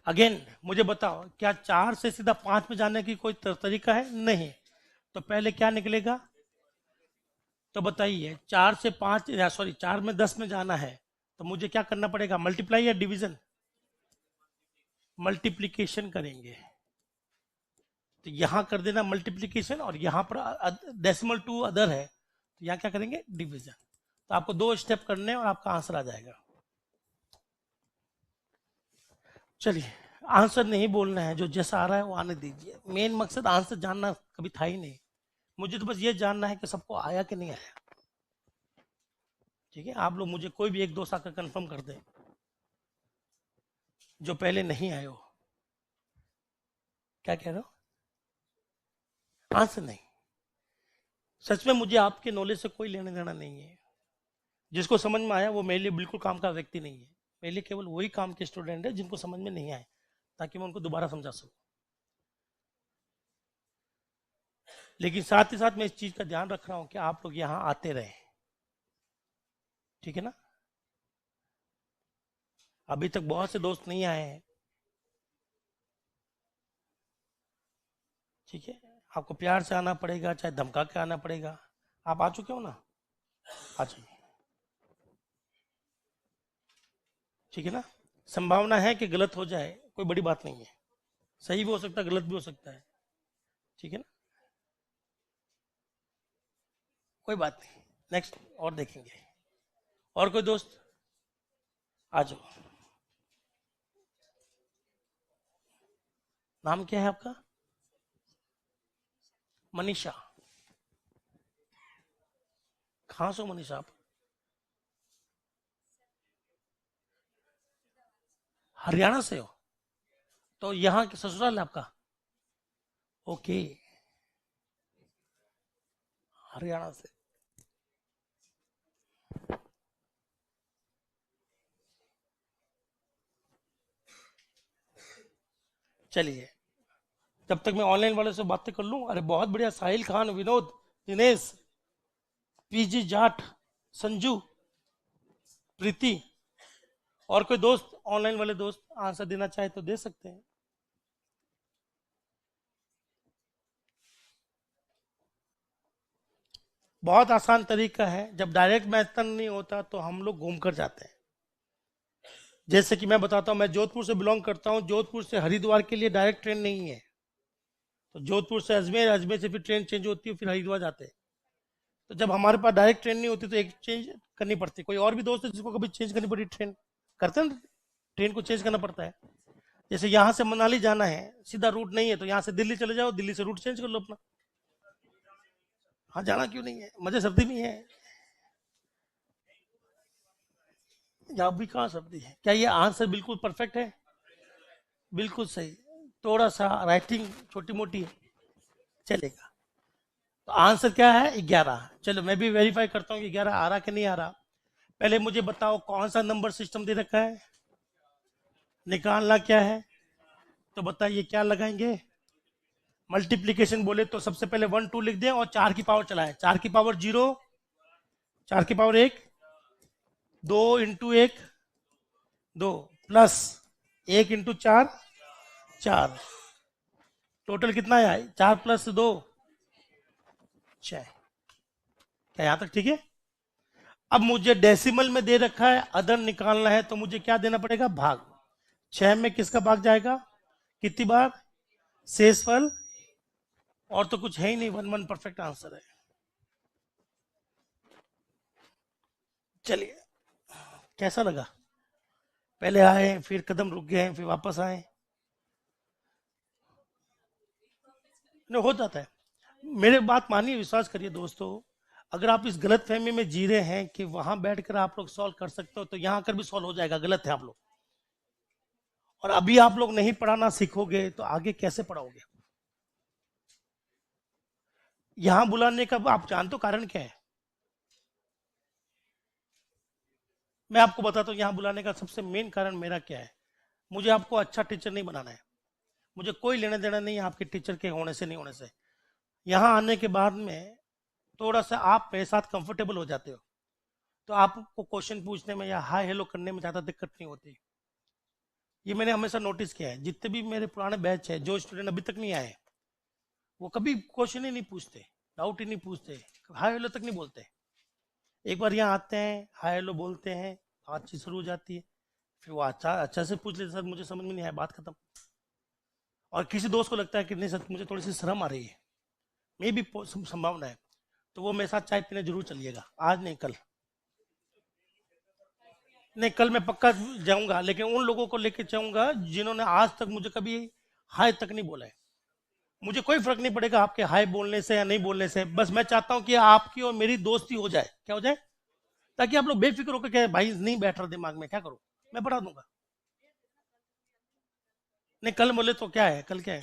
अगेन मुझे बताओ, क्या 4 से सीधा 5 में जाने की कोई तरीका है? नहीं। तो पहले क्या निकलेगा? तो बताइए 4 से 5, या सॉरी 4 में 10 में जाना है, तो मुझे क्या करना पड़ेगा? मल्टीप्लाई या डिवीजन? मल्टीप्लीकेशन करेंगे। तो यहां कर देना मल्टीप्लीकेशन, और यहां पर डेसिमल टू अदर है, तो यहां क्या करेंगे? डिवीजन। तो आपको 2 स्टेप करने और आपका आंसर आ जाएगा। चलिए, आंसर नहीं बोलना है, जो जैसा आ रहा है वो आने दीजिए। मेन मकसद आंसर जानना कभी था ही नहीं, मुझे तो बस ये जानना है कि सबको आया कि नहीं आया। ठीक है, आप लोग मुझे कोई भी एक दोस्त आकर कंफर्म कर दे जो पहले नहीं आए हो। क्या कह रहे हो? आंसर नहीं। सच में मुझे आपके नॉलेज से कोई लेना देना नहीं है। जिसको समझ में आया वो मेरे लिए बिल्कुल काम का व्यक्ति नहीं है। मेरे लिए केवल वही काम के स्टूडेंट है जिनको समझ में नहीं आए, ताकि मैं उनको दोबारा समझा सकूं। लेकिन साथ ही साथ मैं इस चीज का ध्यान रख रहा हूं कि आप लोग यहां आते रहे। ठीक है ना? अभी तक बहुत से दोस्त नहीं आए हैं। ठीक है, आपको प्यार से आना पड़ेगा, चाहे धमका के आना पड़ेगा। आप आ चुके हो ना? आ जाइए। ठीक है ना? संभावना है कि गलत हो जाए, कोई बड़ी बात नहीं है। सही भी हो सकता है, गलत भी हो सकता है। ठीक है ना? कोई बात नहीं, नेक्स्ट और देखेंगे। और कोई दोस्त? आ जाओ। नाम क्या है आपका? मनीषा। कहाँ से हो मनीषा आप? हरियाणा से हो? तो यहाँ के ससुराल है आपका? ओके, हरियाणा से। चलिए, जब तक मैं ऑनलाइन वाले से बातें कर लूं। अरे बहुत बढ़िया, साहिल खान, विनोद, दिनेश, पीजी जाट, संजू, प्रीति। और कोई दोस्त, ऑनलाइन वाले दोस्त आंसर देना चाहे तो दे सकते हैं। बहुत आसान तरीका है, जब डायरेक्ट मेथड नहीं होता तो हम लोग घूम कर जाते हैं। जैसे कि मैं बताता हूँ, मैं जोधपुर से बिलोंग करता हूँ, जोधपुर से हरिद्वार के लिए डायरेक्ट ट्रेन नहीं है, तो जोधपुर से अजमेर, अजमेर से फिर ट्रेन चेंज होती है, फिर हरिद्वार जाते हैं। तो जब हमारे पास डायरेक्ट ट्रेन नहीं होती तो एक चेंज करनी पड़ती। कोई और भी दोस्त है जिसको कभी चेंज करनी पड़ी ट्रेन? करते हैं ना, ट्रेन को चेंज करना पड़ता है। जैसे यहाँ से मनाली जाना है, सीधा रूट नहीं है, तो यहाँ से दिल्ली चले जाओ, दिल्ली से रूट चेंज कर लो अपना। हाँ, जाना क्यों नहीं है, मजे सर्दी में है। यहाँ भी कहाँ सर्दी है? क्या ये आंसर बिल्कुल परफेक्ट है? बिल्कुल सही। थोड़ा सा राइटिंग छोटी मोटी है, चलेगा। तो आंसर क्या है? 11। चलो मैं भी वेरीफाई करता हूँ कि 11 आ रहा कि नहीं आ रहा। पहले मुझे बताओ कौन सा नंबर सिस्टम दे रखा है, निकालना क्या है, तो बताइए क्या लगाएंगे। मल्टीप्लीकेशन बोले तो सबसे पहले 1 2 लिख दें और 4 की पावर चलाएं। 4 की पावर 0, 4 की power 1, 2 into 1 2, plus 1 into 4 4। Total कितना आया? 4 प्लस 2 6। क्या यहां तक ठीक है? अब मुझे डेसिमल में दे रखा है, अदर निकालना है, तो मुझे क्या देना पड़ेगा? भाग। 6 में किसका भाग जाएगा? कितनी बार? शेषफल। और तो कुछ है ही नहीं, 1 1 परफेक्ट आंसर है। चलिए, कैसा लगा? पहले आए, फिर कदम रुक गए, फिर वापस आए, हो जाता है। मेरे बात मानिए, विश्वास करिए दोस्तों, अगर आप इस गलत फहमी में जी रहे हैं कि वहां बैठकर आप लोग सॉल्व कर सकते हो, तो यहां आकर भी सॉल्व हो जाएगा। गलत है आप लोग। और अभी आप लोग नहीं पढ़ाना सीखोगे तो आगे कैसे पढ़ाओगे? यहां बुलाने का आप जानते हो कारण क्या है? मैं आपको बताता हूँ यहां बुलाने का सबसे मेन कारण मेरा क्या है। मुझे आपको अच्छा टीचर नहीं बनाना है, मुझे कोई लेना देना नहीं है आपके टीचर के होने से नहीं होने से। यहां आने के बाद में थोड़ा सा आप मेरे साथ कंफर्टेबल हो जाते हो, तो आपको क्वेश्चन पूछने में या हाय हेलो करने में ज्यादा दिक्कत नहीं होती। ये मैंने हमेशा नोटिस किया है। जितने भी मेरे पुराने बैच है, जो स्टूडेंट अभी तक नहीं आए, वो कभी क्वेश्चन ही नहीं पूछते, डाउट ही नहीं पूछते, हाय हेलो तक नहीं बोलते। एक बार यहाँ आते हैं, हाय हेलो बोलते हैं, बातचीत शुरू हो जाती है, फिर वो अच्छा अच्छा से पूछ लेते, सर मुझे समझ में नहीं आया, बात खत्म। और किसी दोस्त को लगता है कि नहीं सर मुझे थोड़ी सी शर्म आ रही है, मे भी संभावना है, तो वो मेरे साथ चाय पीने जरूर चलिएगा। आज नहीं, कल नहीं, कल मैं पक्का जाऊंगा, लेकिन उन लोगों को लेके जाऊंगा जिन्होंने आज तक मुझे कभी हाय तक नहीं बोला है। मुझे कोई फर्क नहीं पड़ेगा आपके हाय बोलने से या नहीं बोलने से, बस मैं चाहता हूं कि आपकी और मेरी दोस्ती हो जाए। क्या हो जाए? ताकि आप लोग बेफिक्र होकर, क्या भाई नहीं बैठ रहा दिमाग में, क्या करूं, मैं पढ़ा दूंगा। नहीं, कल बोले तो क्या है, कल क्या है?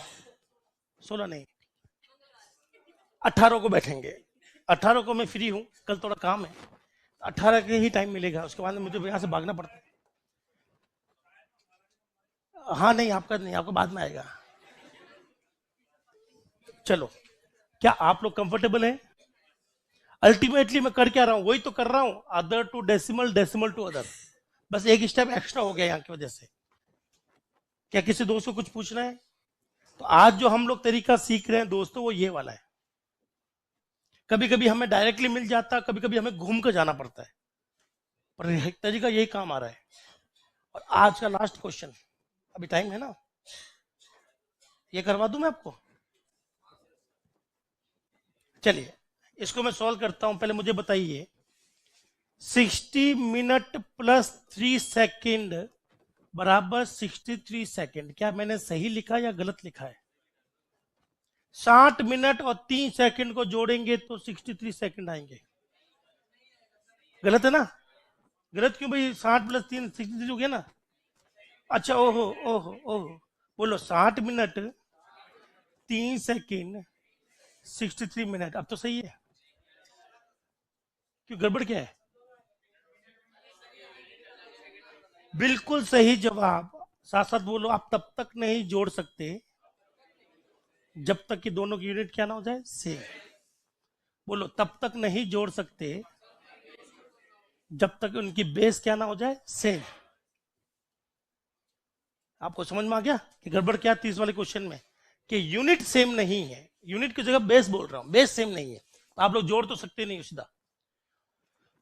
16 नहीं, 18 को बैठेंगे। 18 को मैं फ्री हूँ, कल थोड़ा काम है, 18 के ही टाइम मिलेगा, उसके बाद मुझे यहाँ से भागना पड़ता है। हाँ नहीं, आपका नहीं, आपका बाद में आएगा। चलो, क्या आप लोग कंफर्टेबल हैं? अल्टीमेटली मैं कर क्या रहा हूं? वही तो कर रहा हूं, other to decimal, decimal to other. बस एक स्टेप एक्स्ट्रा हो गया यहाँ की वजह से। क्या किसी दोस्त को कुछ पूछना है? तो आज जो हम लोग तरीका सीख रहे हैं दोस्तों, वो ये वाला है। कभी कभी हमें डायरेक्टली मिल जाता है, कभी कभी हमें घूम कर जाना पड़ता है, पर एक तरीका यही काम आ रहा है। और आज का लास्ट क्वेश्चन, अभी टाइम है ना, ये करवा दूं मैं आपको। चलिए, इसको मैं सॉल्व करता हूं। पहले मुझे बताइए, 60 मिनट प्लस 3 सेकेंड बराबर 63 सेकेंड। क्या मैंने सही लिखा या गलत लिखा है? 60 मिनट और 3 सेकेंड को जोड़ेंगे तो 63 सेकेंड आएंगे। गलत है ना? गलत क्यों भाई? 60 प्लस 3 63 हो गया ना। अच्छा, ओहो ओहो ओहो, बोलो 60 मिनट 3 सेकेंड 63 मिनट। अब तो सही है। क्यों, गड़बड़ क्या है? बिल्कुल सही जवाब। साथ साथ बोलो, आप तब तक नहीं जोड़ सकते जब तक कि दोनों की यूनिट क्या ना हो जाए, सेम। बोलो, तब तक नहीं जोड़ सकते जब तक उनकी बेस क्या ना हो जाए, सेम। आपको समझ में आ गया कि गड़बड़ क्या 30 वाले क्वेश्चन में? कि यूनिट सेम नहीं है, यूनिट की जगह बेस बोल रहा हूं, बेस सेम नहीं है, आप लोग जोड़ तो सकते नहीं सीधा।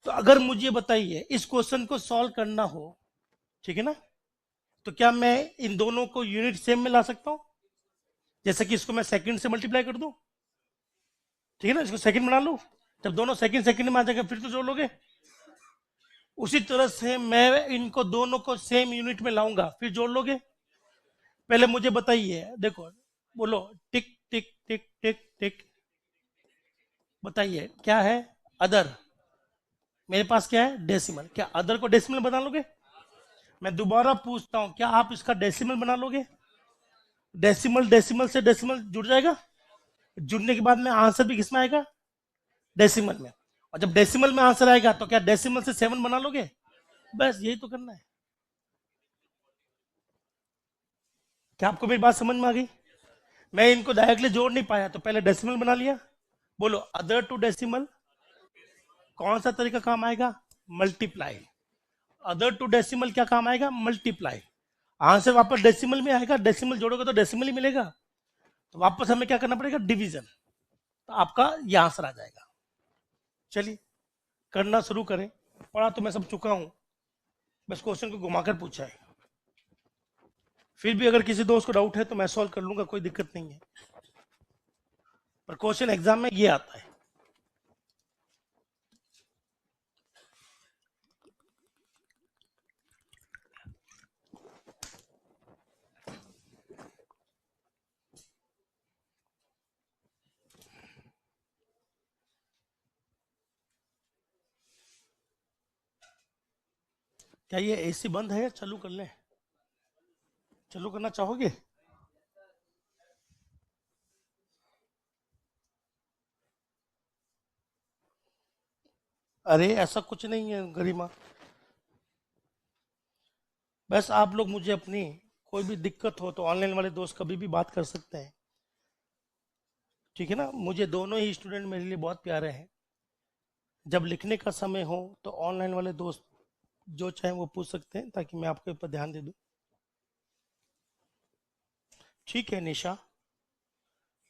तो अगर मुझे बताइए इस क्वेश्चन को सॉल्व करना हो, ठीक है ना, तो क्या मैं इन दोनों को यूनिट सेम में ला सकता हूं? जैसे कि इसको मैं सेकंड से मल्टीप्लाई कर दूं, ठीक है ना, इसको सेकंड बना लूं, जब दोनों सेकंड सेकंड में आ जाएगा फिर तो जोड़ लोगे। उसी तरह से मैं इनको दोनों को सेम यूनिट में लाऊंगा, फिर जोड़ लोगे। पहले मुझे बताइए, देखो, बोलो, टिक टिक टिक टिक टिक, बताइए क्या है अदर। मेरे पास क्या है? डेसिमल। क्या अदर को डेसिमल बना लोगे? मैं दोबारा पूछता हूं, क्या आप इसका डेसिमल बना लोगे? डेसिमल, डेसिमल से डेसिमल जुड़ जाएगा, जुड़ने के बाद में आंसर भी किसमें आएगा? डेसिमल में। और जब डेसिमल में आंसर आएगा तो क्या डेसिमल से 7 बना लोगे? बस यही तो करना है। क्या आपको मेरी बात समझ में आ गई? मैं इनको डायरेक्टली जोड़ नहीं पाया तो पहले डेसिमल बना लिया। बोलो, अदर टू डेसिमल कौन सा तरीका काम आएगा? मल्टीप्लाई। अदर टू डेसिमल क्या काम आएगा? मल्टीप्लाई। आंसर वापस डेसिमल में आएगा, डेसिमल जोड़ोगे तो डेसिमल ही मिलेगा, तो वापस हमें क्या करना पड़ेगा? डिवीजन। तो आपका ये आंसर आ जाएगा। चलिए करना शुरू करें। पढ़ा तो मैं सब चुका हूं, बस क्वेश्चन को घुमाकर पूछा है। फिर भी अगर किसी दोस्त को डाउट है तो मैं सॉल्व कर लूंगा, कोई दिक्कत नहीं है, पर क्वेश्चन एग्जाम में ये आता है। क्या ये एसी बंद है या चालू कर लें? चालू करना चाहोगे? अरे ऐसा कुछ नहीं है गरिमा, बस आप लोग मुझे अपनी कोई भी दिक्कत हो तो ऑनलाइन वाले दोस्त कभी भी बात कर सकते हैं, ठीक है ना। मुझे दोनों ही स्टूडेंट मेरे लिए बहुत प्यारे हैं। जब लिखने का समय हो तो ऑनलाइन वाले दोस्त जो चाहे वो पूछ सकते हैं, ताकि मैं आपके ऊपर ध्यान दे दूं। ठीक है निशा,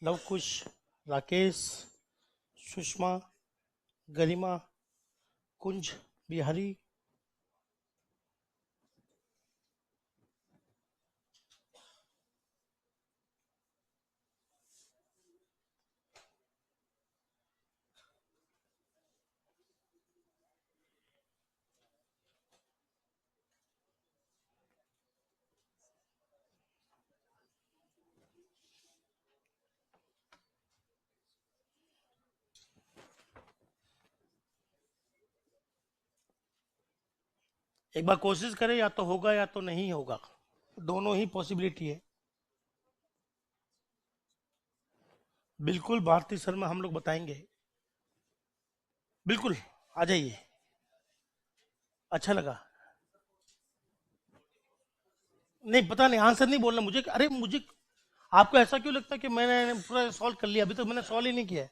लवकुश, राकेश, सुषमा, गरिमा, कुंज, बिहारी, एक बार कोशिश करें, या तो होगा या तो नहीं होगा, दोनों ही पॉसिबिलिटी है। बिल्कुल भारती शर्मा, हम लोग बताएंगे, बिल्कुल आ जाइए। अच्छा लगा? नहीं पता नहीं, आंसर नहीं बोलना मुझे। अरे मुझे, आपको ऐसा क्यों लगता है कि मैंने पूरा सॉल्व कर लिया? अभी तक मैंने सॉल्व ही नहीं किया है।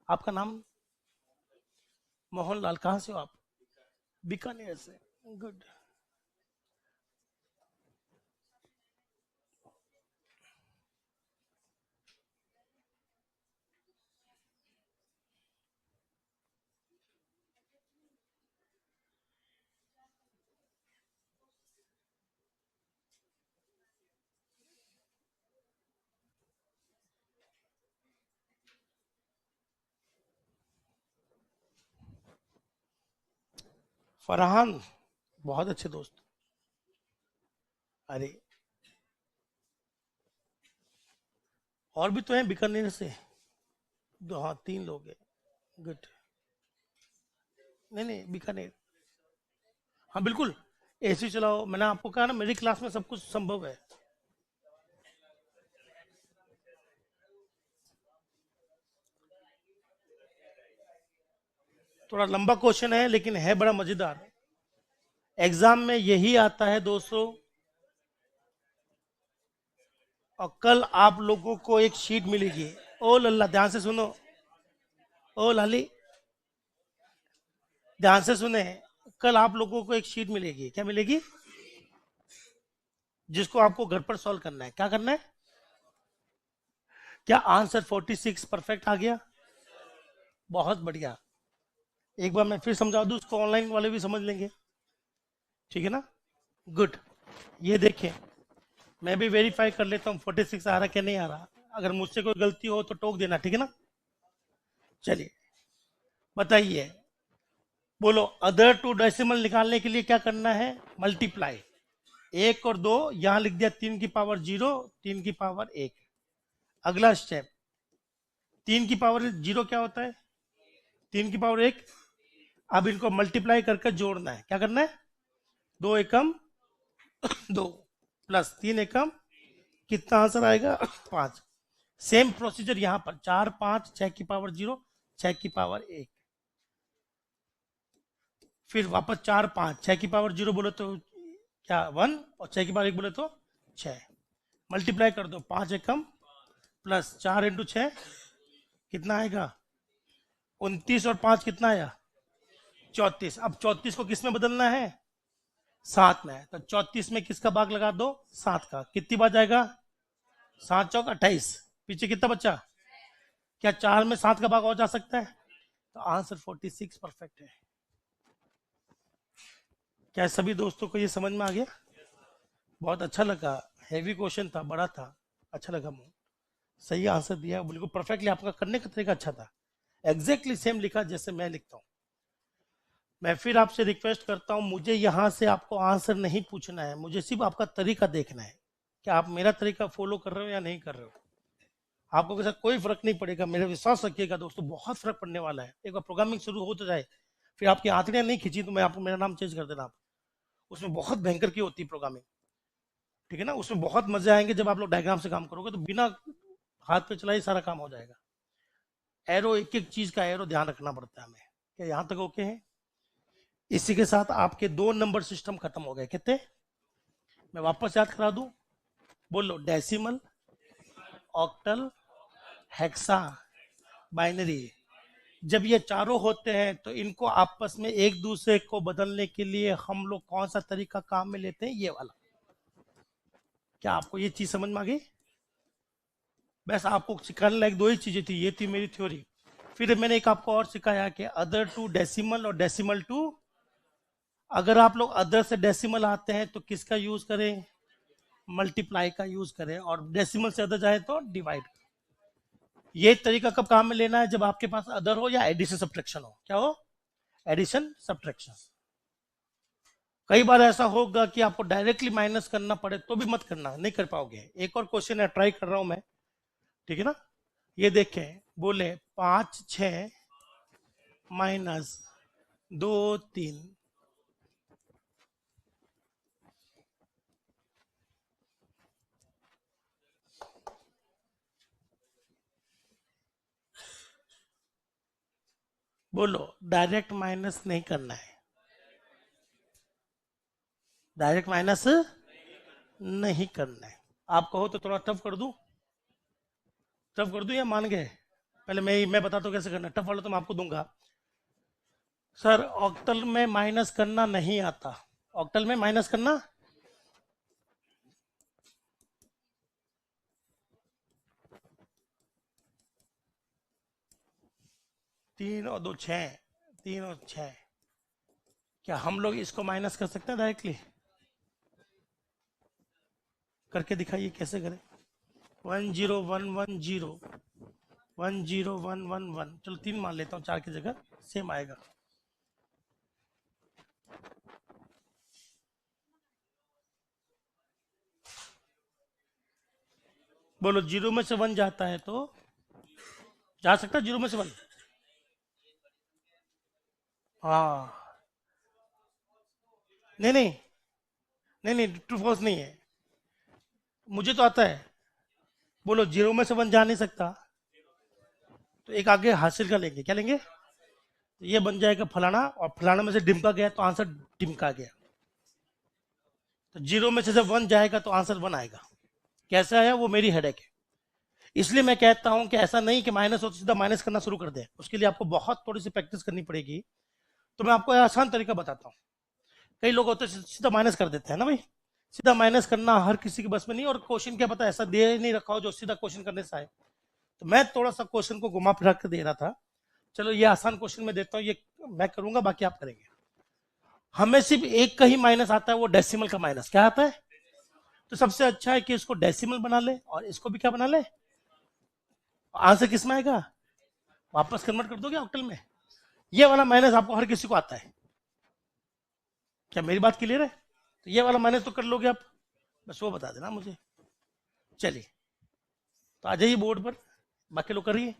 आपका नाम? मोहन लाल। कहाँ से हो आप? बीकानेर से। गुड। फरहान, बहुत अच्छे दोस्त। अरे और भी तो हैं बीकानेर से। दो, हाँ 3 लोग हैं। गुड। नहीं नहीं, बीकानेर। हाँ बिल्कुल, एसी चलाओ। मैंने आपको कहा ना, मेरी क्लास में सब कुछ संभव है। थोड़ा लंबा क्वेश्चन है लेकिन है बड़ा मजेदार। एग्जाम में यही आता है दोस्तों। और कल आप लोगों को एक शीट मिलेगी। ओ लल्ला, ध्यान से सुनो। ओ लाली, ध्यान से सुने। कल आप लोगों को एक शीट मिलेगी। क्या मिलेगी? जिसको आपको घर पर सॉल्व करना है। क्या करना है? क्या आंसर 46 परफेक्ट आ गया? बहुत बढ़िया। एक बार मैं फिर समझा दूं, उसको ऑनलाइन वाले भी समझ लेंगे, ठीक है ना? गुड। ये देखें, मैं भी वेरीफाई कर लेता हूँ 46 आ रहा क्या नहीं आ रहा। अगर मुझसे कोई गलती हो तो टोक देना, ठीक है ना? चलिए बताइए, बोलो अदर टू डेसिमल निकालने के लिए क्या करना है? मल्टीप्लाई। 1 और 2 यहां लिख दिया, 3 की पावर 0, 3 की पावर 1। अगला स्टेप, 3 की पावर 0 क्या होता है? 3 की पावर 1। अब इनको मल्टीप्लाई करके जोड़ना है। क्या करना है? 2 एकम 2 प्लस 3 एकम, कितना आंसर आएगा? 5। सेम प्रोसीजर यहां पर, 4 5 6 की पावर 0, 6 की पावर 1, फिर वापस 4 5 6 की पावर 0 बोले तो क्या 1, और 6 की पावर 1 बोले तो 6। मल्टीप्लाई कर दो, 5 एकम प्लस 4 इंटू 6 कितना आएगा? 29, और 5 कितना आया? 34। अब 34 को किस में बदलना है? 7 में। तो 34 में किसका भाग लगा दो? 7 का। कितनी बार जाएगा? 7 चौक 28। पीछे कितना बचा? क्या 4 में 7 का भाग और जा सकता है? तो आंसर 46 परफेक्ट है। क्या सभी दोस्तों को ये समझ में आ गया? बहुत अच्छा लगा, हैवी क्वेश्चन था, बड़ा था, अच्छा लगा। मुझे सही आंसर दिया, बिल्कुल परफेक्टली। आपका करने का तरीका अच्छा था, एग्जैक्टली सेम लिखा जैसे मैं लिखता हूँ। मैं फिर आपसे रिक्वेस्ट करता हूँ, मुझे यहाँ से आपको आंसर नहीं पूछना है, मुझे सिर्फ आपका तरीका देखना है कि आप मेरा तरीका फॉलो कर रहे हो या नहीं कर रहे हो। आपको के साथ कोई फर्क नहीं पड़ेगा, मेरा विश्वास रखिएगा दोस्तों, बहुत फर्क पड़ने वाला है। एक बार प्रोग्रामिंग शुरू हो तो जाए, फिर आपकी आंतड़ियां नहीं खींची तो मैं आपको मेरा नाम चेंज कर देना। आप उसमें बहुत भयंकर की होती है प्रोग्रामिंग, ठीक है ना? उसमें बहुत मजे आएंगे जब आप लोग डायग्राम से काम करोगे, तो बिना हाथ पे चलाए सारा काम हो जाएगा। एरो, एक एक चीज का एरो ध्यान रखना पड़ता है हमें। क्या यहां तक ओके है? इसी के साथ आपके 2 नंबर सिस्टम खत्म हो गए। कितने? मैं वापस याद करा दूं, बोलो। Decimal, octal, hexa, binary. जब ये चारों होते हैं तो इनको आपस में एक दूसरे को बदलने के लिए हम लोग कौन सा तरीका काम में लेते हैं? ये वाला। क्या आपको ये चीज समझ में आ गई? बस आपको सिखाने लायक 2 ही चीजें थी, ये थी मेरी थ्योरी। फिर मैंने एक आपको और सिखाया कि अदर टू डेसिमल और डेसिमल टू। अगर आप लोग अदर से डेसिमल आते हैं तो किसका यूज करें? मल्टीप्लाई का यूज करें, और डेसिमल से अदर जाए तो डिवाइड। ये तरीका कब काम में लेना है? जब आपके पास अदर हो या एडिशन सब्ट्रैक्शन हो। क्या हो? Addition subtraction. कई बार ऐसा होगा कि आपको डायरेक्टली माइनस करना पड़े तो भी मत करना, नहीं कर पाओगे। एक और क्वेश्चन है, ट्राई कर रहा हूं मैं, ठीक है ना? ये देखें, बोले 5 6 माइनस 2 3। बोलो, डायरेक्ट माइनस नहीं करना है। डायरेक्ट माइनस नहीं करना है। आप कहो तो थोड़ा टफ कर दूं? टफ कर दूं या मान गए? पहले मैं बताता हूं कैसे करना है। टफ वाला तो मैं आपको दूंगा। सर, ऑक्टल में माइनस करना नहीं आता। ऑक्टल में माइनस करना, तीन और 2 6, 3 और 6। क्या हम लोग इसको माइनस कर सकते हैं डायरेक्टली? करके दिखाइए कैसे करें। 1 0 1 1 0, 1 0 1 1 1। चलो 3 मान लेता हूँ, 4 की जगह सेम आएगा। बोलो, 0 में से 1 जाता है तो जा सकता है 0 में से 1? हाँ, नहीं नहीं नहीं नहीं, ट्रू फॉल्स नहीं है, मुझे तो आता है। बोलो, 0 में से 1 जा नहीं सकता, तो एक आगे हासिल का लेंगे। क्या लेंगे? तो ये बन जाएगा फलाना, और फलाना में से डिमका गया तो आंसर डिमका गया। तो 0 में से जब 1 जाएगा तो आंसर 1 आएगा। कैसे आया वो मेरी हेडेक है। इसलिए मैं कहता हूं कि ऐसा नहीं कि माइनस हो तो सीधा माइनस करना शुरू कर दे, उसके लिए आपको बहुत थोड़ी सी प्रैक्टिस करनी पड़ेगी। तो मैं आपको आसान तरीका बताता हूँ। कई लोग होते हैं सीधा माइनस कर देते हैं ना भाई। सीधा माइनस करना हर किसी के बस में नहीं, और क्वेश्चन क्या पता ऐसा दे नहीं रखा हो जो सीधा क्वेश्चन करने से आए। तो मैं थोड़ा सा क्वेश्चन को घुमा फिरा कर दे रहा था। चलो ये आसान क्वेश्चन मैं देता हूँ, ये मैं करूंगा, बाकी आप करेंगे। हमें सिर्फ एक का ही माइनस आता है, वो डेसिमल का माइनस। क्या आता है? तो सबसे अच्छा है कि इसको डेसिमल बना ले और इसको भी क्या बना ले। आंसर किस में आएगा? वापस कन्वर्ट कर दोगे ऑक्टल में। ये वाला माइनस आपको हर किसी को आता है। क्या मेरी बात क्लियर है? तो ये वाला माइनस तो कर लोगे आप, बस वो बता देना मुझे। चलिए तो आ जाइए बोर्ड पर, बाकी लोग करिए।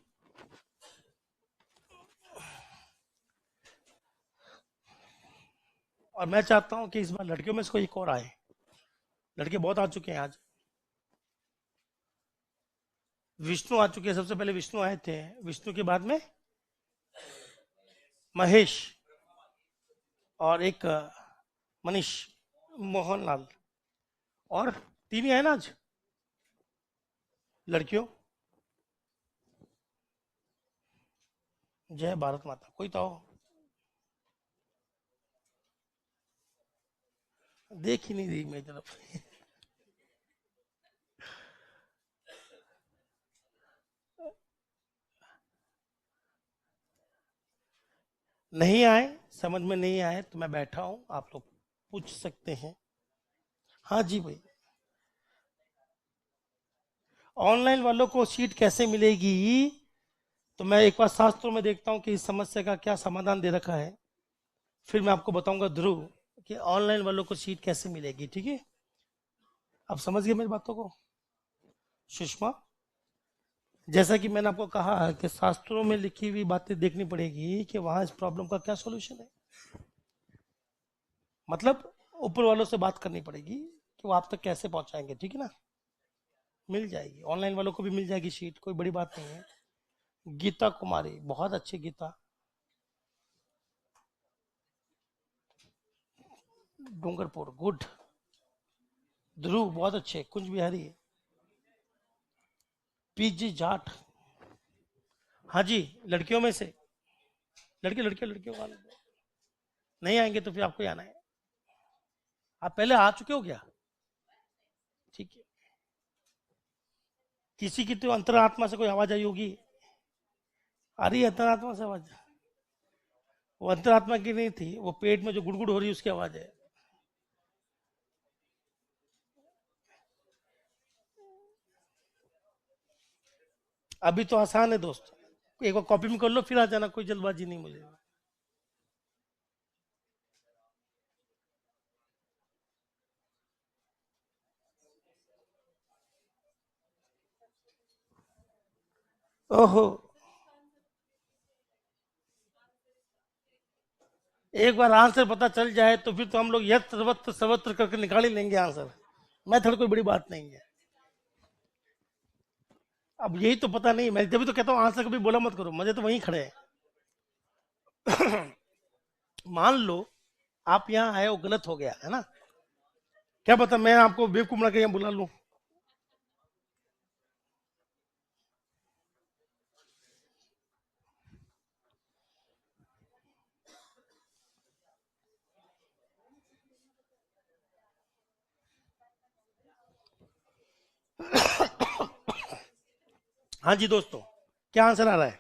और मैं चाहता हूं कि इस बार लड़कियों में से कोई एक और आए। लड़के बहुत आ चुके हैं आज। विष्णु आ चुके हैं, सबसे पहले विष्णु आए थे। विष्णु के बाद में महेश और एक मनीष, मोहनलाल, और तीन ही आए ना आज लड़कियों। जय भारत माता। कोई तो आओ। देख ही नहीं रही मेरी तरफ। नहीं आए, समझ में नहीं आए तो मैं बैठा हूं, आप लोग पूछ सकते हैं। हाँ जी भाई। ऑनलाइन वालों को सीट कैसे मिलेगी? तो मैं एक बार शास्त्रों में देखता हूं कि इस समस्या का क्या समाधान दे रखा है, फिर मैं आपको बताऊंगा ध्रुव कि ऑनलाइन वालों को सीट कैसे मिलेगी। ठीक है, आप समझ गए मेरी बातों को? सुषमा, जैसा कि मैंने आपको कहा कि शास्त्रों में लिखी हुई बातें देखनी पड़ेगी कि वहां इस प्रॉब्लम का क्या सॉल्यूशन है। मतलब ऊपर वालों से बात करनी पड़ेगी कि वो आप तक कैसे पहुंचाएंगे। ठीक है ना? मिल जाएगी, ऑनलाइन वालों को भी मिल जाएगी सीट, कोई बड़ी बात नहीं है। गीता कुमारी, बहुत अच्छी गीता। डूंगरपुर, गुड। ध्रुव बहुत अच्छे। कुंज बिहारी, पीजी जाट। हाँ जी, लड़कियों में से। लड़कियों का नहीं आएंगे तो फिर आपको ही आना है। आप पहले आ चुके हो क्या? ठीक है। किसी की तो अंतरात्मा से कोई आवाज आई होगी। आ रही है अंतरात्मा से आवाज? वो अंतरात्मा की नहीं थी, वो पेट में जो गुड़गुड़ हो रही है उसकी आवाज है। अभी तो आसान है दोस्त, एक बार कॉपी में कर लो फिर आ जाना, कोई जल्दबाजी नहीं मुझे। ओहो, एक बार आंसर पता चल जाए तो फिर तो हम लोग यत्र सर्वत्र सर्वत्र करके निकाल ही लेंगे आंसर। मेथड कोई बड़ी बात नहीं है। अब यही तो पता नहीं, मैं जब तो कहता हूँ आंसर कभी बोला मत करो, मुझे तो वहीं खड़े हैं। मान लो आप यहाँ आए, वो गलत हो गया है ना, क्या पता मैं आपको बेवकूफ बना के यहाँ बुला लूं। हाँ जी दोस्तों, क्या आंसर आ रहा है?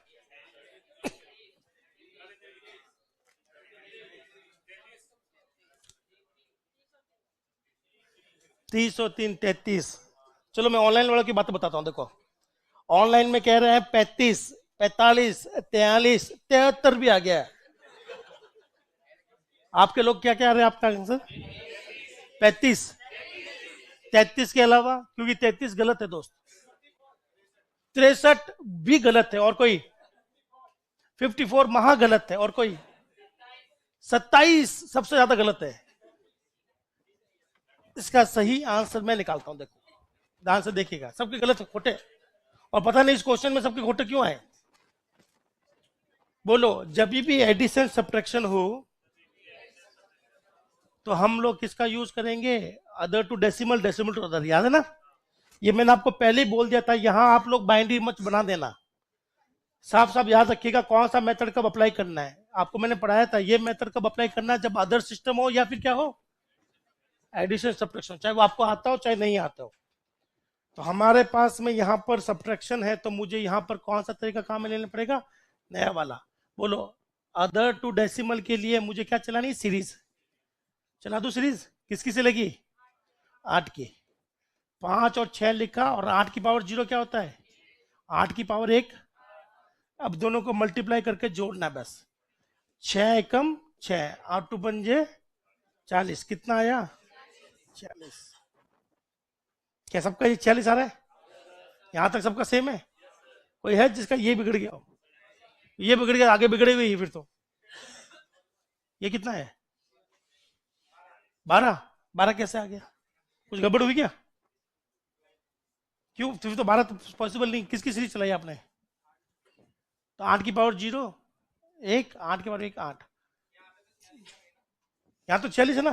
303, 33। चलो मैं ऑनलाइन वालों की बातें बताता हूँ। देखो ऑनलाइन में कह रहे हैं 35, 45, 43, 73 भी आ गया है। आपके लोग क्या कह रहे हैं? आपका आंसर 35, 33 के अलावा, क्योंकि 33 गलत है दोस्त। 63 भी गलत है, और कोई? 54 महा गलत है, और कोई? 27 सबसे ज्यादा गलत है। इसका सही आंसर मैं निकालता हूं, देखो ध्यान से देखिएगा। सबके गलत है, खोटे। और पता नहीं इस क्वेश्चन में सबके खोटे क्यों आए। बोलो, जब भी एडिशन सब्ट्रैक्शन हो तो हम लोग किसका यूज करेंगे? Other to decimal, decimal to other. याद है ना? ये मैंने आपको पहले ही बोल दिया था, यहां आप लोग बाइंड्री मत बना देना। साफ साफ याद रखिएगा कौन सा मेथड कब अप्लाई करना है। आपको मैंने पढ़ाया था ये मेथड कब अप्लाई करना है, जब अदर सिस्टम हो या फिर क्या हो, एडिशन सब्ट्रैक्शन, चाहे वो आपको आता हो चाहे नहीं आता हो। तो हमारे पास में यहाँ पर सब्ट्रैक्शन है, तो मुझे यहाँ पर कौन सा तरीका काम में लेना पड़ेगा? नया वाला। बोलो, अदर टू डेसिमल के लिए मुझे क्या चलानी है? सीरीज। चला दो सीरीज। किसकी से लगी? 8 की। 5 और 6 लिखा, और 8 की पावर 0 क्या होता है? 8 की पावर 1। अब दोनों को मल्टीप्लाई करके जोड़ना है बस। 6 एकम 6, 8 टू 5 40। कितना आया? 40। क्या सबका ये 46 आ रहा है? यहां तक सबका सेम है? कोई है जिसका ये बिगड़ गया हो? ये बिगड़ गया, आगे बिगड़े हुए ही फिर तो। ये कितना है? 12। 12 कैसे आ गया? कुछ गड़बड़ हुई क्या? क्यों? फिर तो 12 तो पॉसिबल नहीं। किसकी सीरीज चलाई आपने? तो 8 की पावर 0 1, 8 की पावर 1 8। यहाँ तो 46 है ना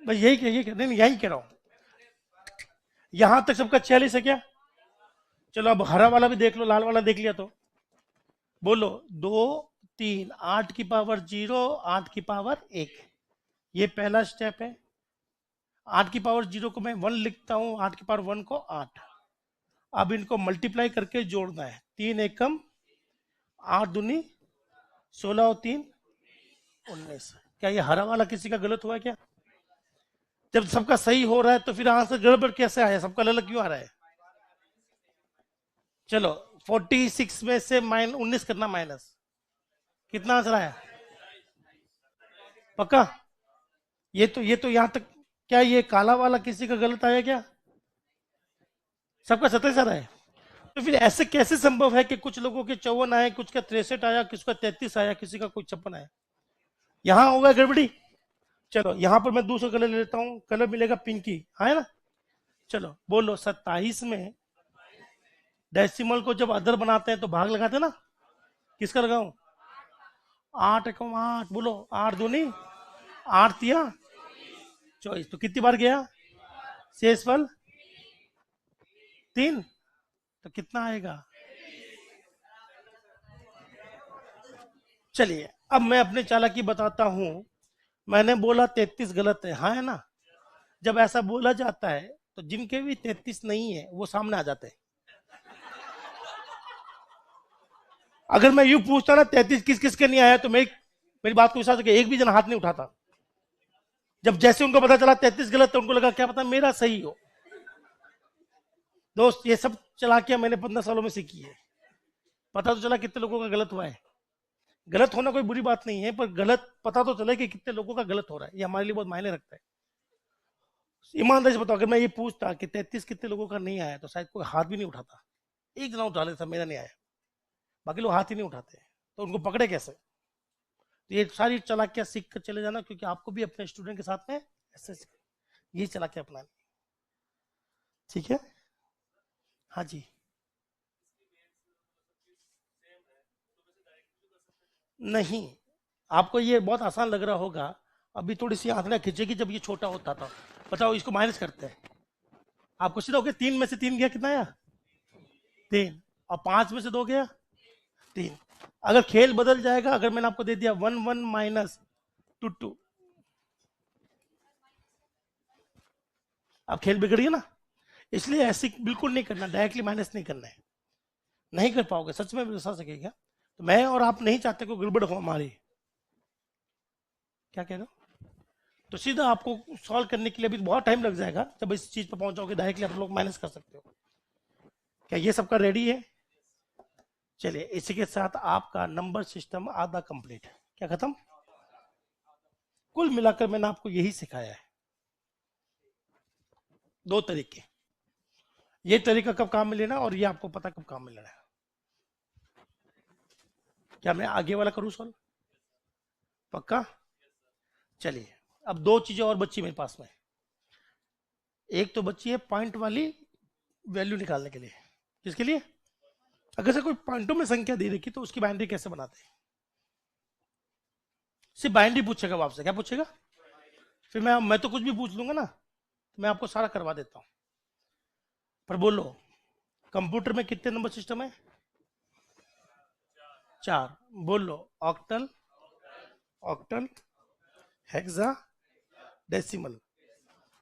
भाई? नहीं, यही कह रहा हूं। यहां तक सबका 46 है क्या? चलो अब हरा वाला भी देख लो, लाल वाला देख लिया तो बोलो। 2 3, 8 की पावर 0, 8 की पावर 1। ये पहला स्टेप है। 8 की पावर 0 को मैं 1 लिखता हूं, 8 की पावर 1 को 8। अब इनको मल्टीप्लाई करके जोड़ना है। 3 एकम 8 दूनी 16 और 3 19। क्या ये हरा वाला किसी का गलत हुआ क्या? जब सबका सही हो रहा है तो फिर आंसर गड़बड़ कैसे आया? सबका अलग क्यों आ रहा है? चलो 46 में से 19 करना माइनस। कितना आंसर आया? पक्का? ये तो यहां तक। क्या ये काला वाला किसी का गलत आया क्या? सबका 27 आ रहा है। तो फिर ऐसे कैसे संभव है कि कुछ लोगों के 54 आए, कुछ का 63 आया, किसी का 33 आया, किसी का कोई 56 आया? यहां होगा गड़बड़ी। चलो यहां पर मैं दूसरा कलर ले लेता हूं। कलर मिलेगा पिंकी, है ना? चलो बोलो, 27 में डेसिमल को जब अदर बनाते हैं तो भाग लगाते हैं ना? किसका लगाऊं? 8 एकम 8। बोलो, 8 दूनी 8 दिया 24। तो कितनी बार गया? शेषफल 3। तो कितना आएगा? चलिए अब मैं अपने चालाकी बताता हूं। मैंने बोला 33 गलत है, हाँ है ना? जब ऐसा बोला जाता है तो जिनके भी 33 नहीं है वो सामने आ जाते हैं। अगर मैं यूं पूछता ना 33 किस किस के नहीं आया, तो मेरी बात को विश्वास करके एक भी जन हाथ नहीं उठाता। जब जैसे उनको पता चला 33 गलत, तो उनको लगा क्या पता मेरा सही हो। दोस्त, ये सब चालाकियां मैंने 15 सालों में सीखी है। पता तो चला कितने लोगों का गलत हुआ है। गलत होना कोई बुरी बात नहीं है, पर गलत पता तो चले कि कितने लोगों का गलत हो रहा है। ये हमारे लिए बहुत मायने रखता है। ईमानदारी से बताओ, अगर मैं ये पूछता कि 33 कितने लोगों का नहीं आया, तो शायद कोई हाथ भी नहीं उठाता। एक जना उठा लेता, मेरा नहीं आया। बाकी लोग हाथ ही नहीं उठाते। तो उनको पकड़े कैसे? तो ये सारी चालाकियां सीख कर चले जाना, क्योंकि आपको भी अपने स्टूडेंट के साथ में ऐसे ये चालाकियां अपनानी। ठीक है? हाँ जी। नहीं, आपको ये बहुत आसान लग रहा होगा। अभी थोड़ी सी आंखना खींचेगी जब ये छोटा होता था। बताओ, इसको माइनस करते हैं। आपको सीधा हो गया, 3 में से 3 गया, कितना आया? 3। और 5 में से 2 गया 3। अगर खेल बदल जाएगा, अगर मैंने आपको दे दिया 1 1 माइनस 2 2, अब खेल बिगड़ गया ना? इसलिए ऐसे बिल्कुल नहीं करना, डायरेक्टली माइनस नहीं करना है। नहीं कर पाओगे, सच में विश्वास सकेगा। तो मैं और आप नहीं चाहते कोई गड़बड़ हो हमारी। क्या कह रहे हो? तो सीधा आपको सॉल्व करने के लिए अभी बहुत टाइम लग जाएगा। जब इस चीज पर पहुंचोगे डायरेक्टली आप लोग माइनस कर सकते हो। क्या ये सबका रेडी है? चलिए, इसी के साथ आपका नंबर सिस्टम आधा कंप्लीट है। क्या खत्म? कुल मिलाकर मैंने आपको यही सिखाया है। 2 तरीके। ये तरीका कब काम में लेना, और ये आपको पता कब काम में लेना है। क्या मैं आगे वाला करूं सॉल्व? पक्का? चलिए, अब 2 चीजें और बच्ची मेरे पास में। एक तो बच्ची है पॉइंट वाली वैल्यू निकालने के लिए। किसके लिए? अगर से कोई पॉइंटों में संख्या दे रखी तो उसकी बाइनरी कैसे बनाते हैं? सिर्फ बाइनरी पूछेगा वो आपसे। क्या पूछेगा? फिर मैं तो कुछ भी पूछ लूंगा ना, तो मैं आपको सारा करवा देता हूं। पर बोलो, कंप्यूटर में कितने नंबर सिस्टम है? 4। बोलो, ऑक्टल, ऑक्टल, हेक्सा, डेसिमल।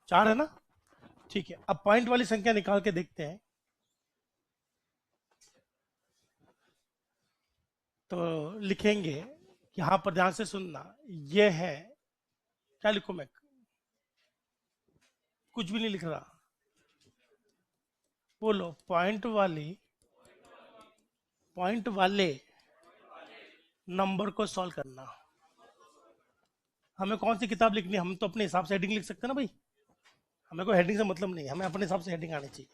4 है ना? ठीक है, अब पॉइंट वाली संख्या निकाल के देखते हैं। तो लिखेंगे, यहां पर ध्यान से सुनना, ये है, क्या लिखूं मैं, कुछ भी नहीं लिख रहा, बोलो पॉइंट वाले नंबर को सॉल्व करना। हमें कौन सी किताब लिखनी है, हम तो अपने हिसाब से हेडिंग लिख सकते हैं ना भाई, हमें कोई हेडिंग से मतलब नहीं, हमें अपने हिसाब से हेडिंग आनी चाहिए।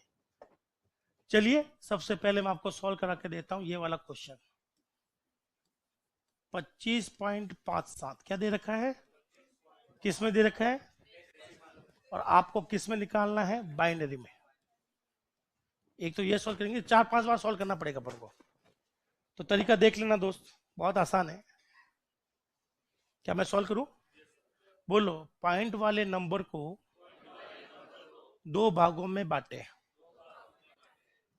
चलिए सबसे पहले मैं आपको सॉल्व करा के देता हूं ये वाला क्वेश्चन। 25.57 क्या दे रखा है, किस में दे रखा है, और आपको किस में निकालना है, बाइनरी में। एक तो ये सॉल्व करेंगे, 4-5 बार सॉल्व करना पड़ेगा अपन को। तो तरीका देख लेना दोस्त, बहुत आसान है। क्या मैं सॉल्व करूं, बोलो पॉइंट वाले नंबर को दो भागों में बांटे।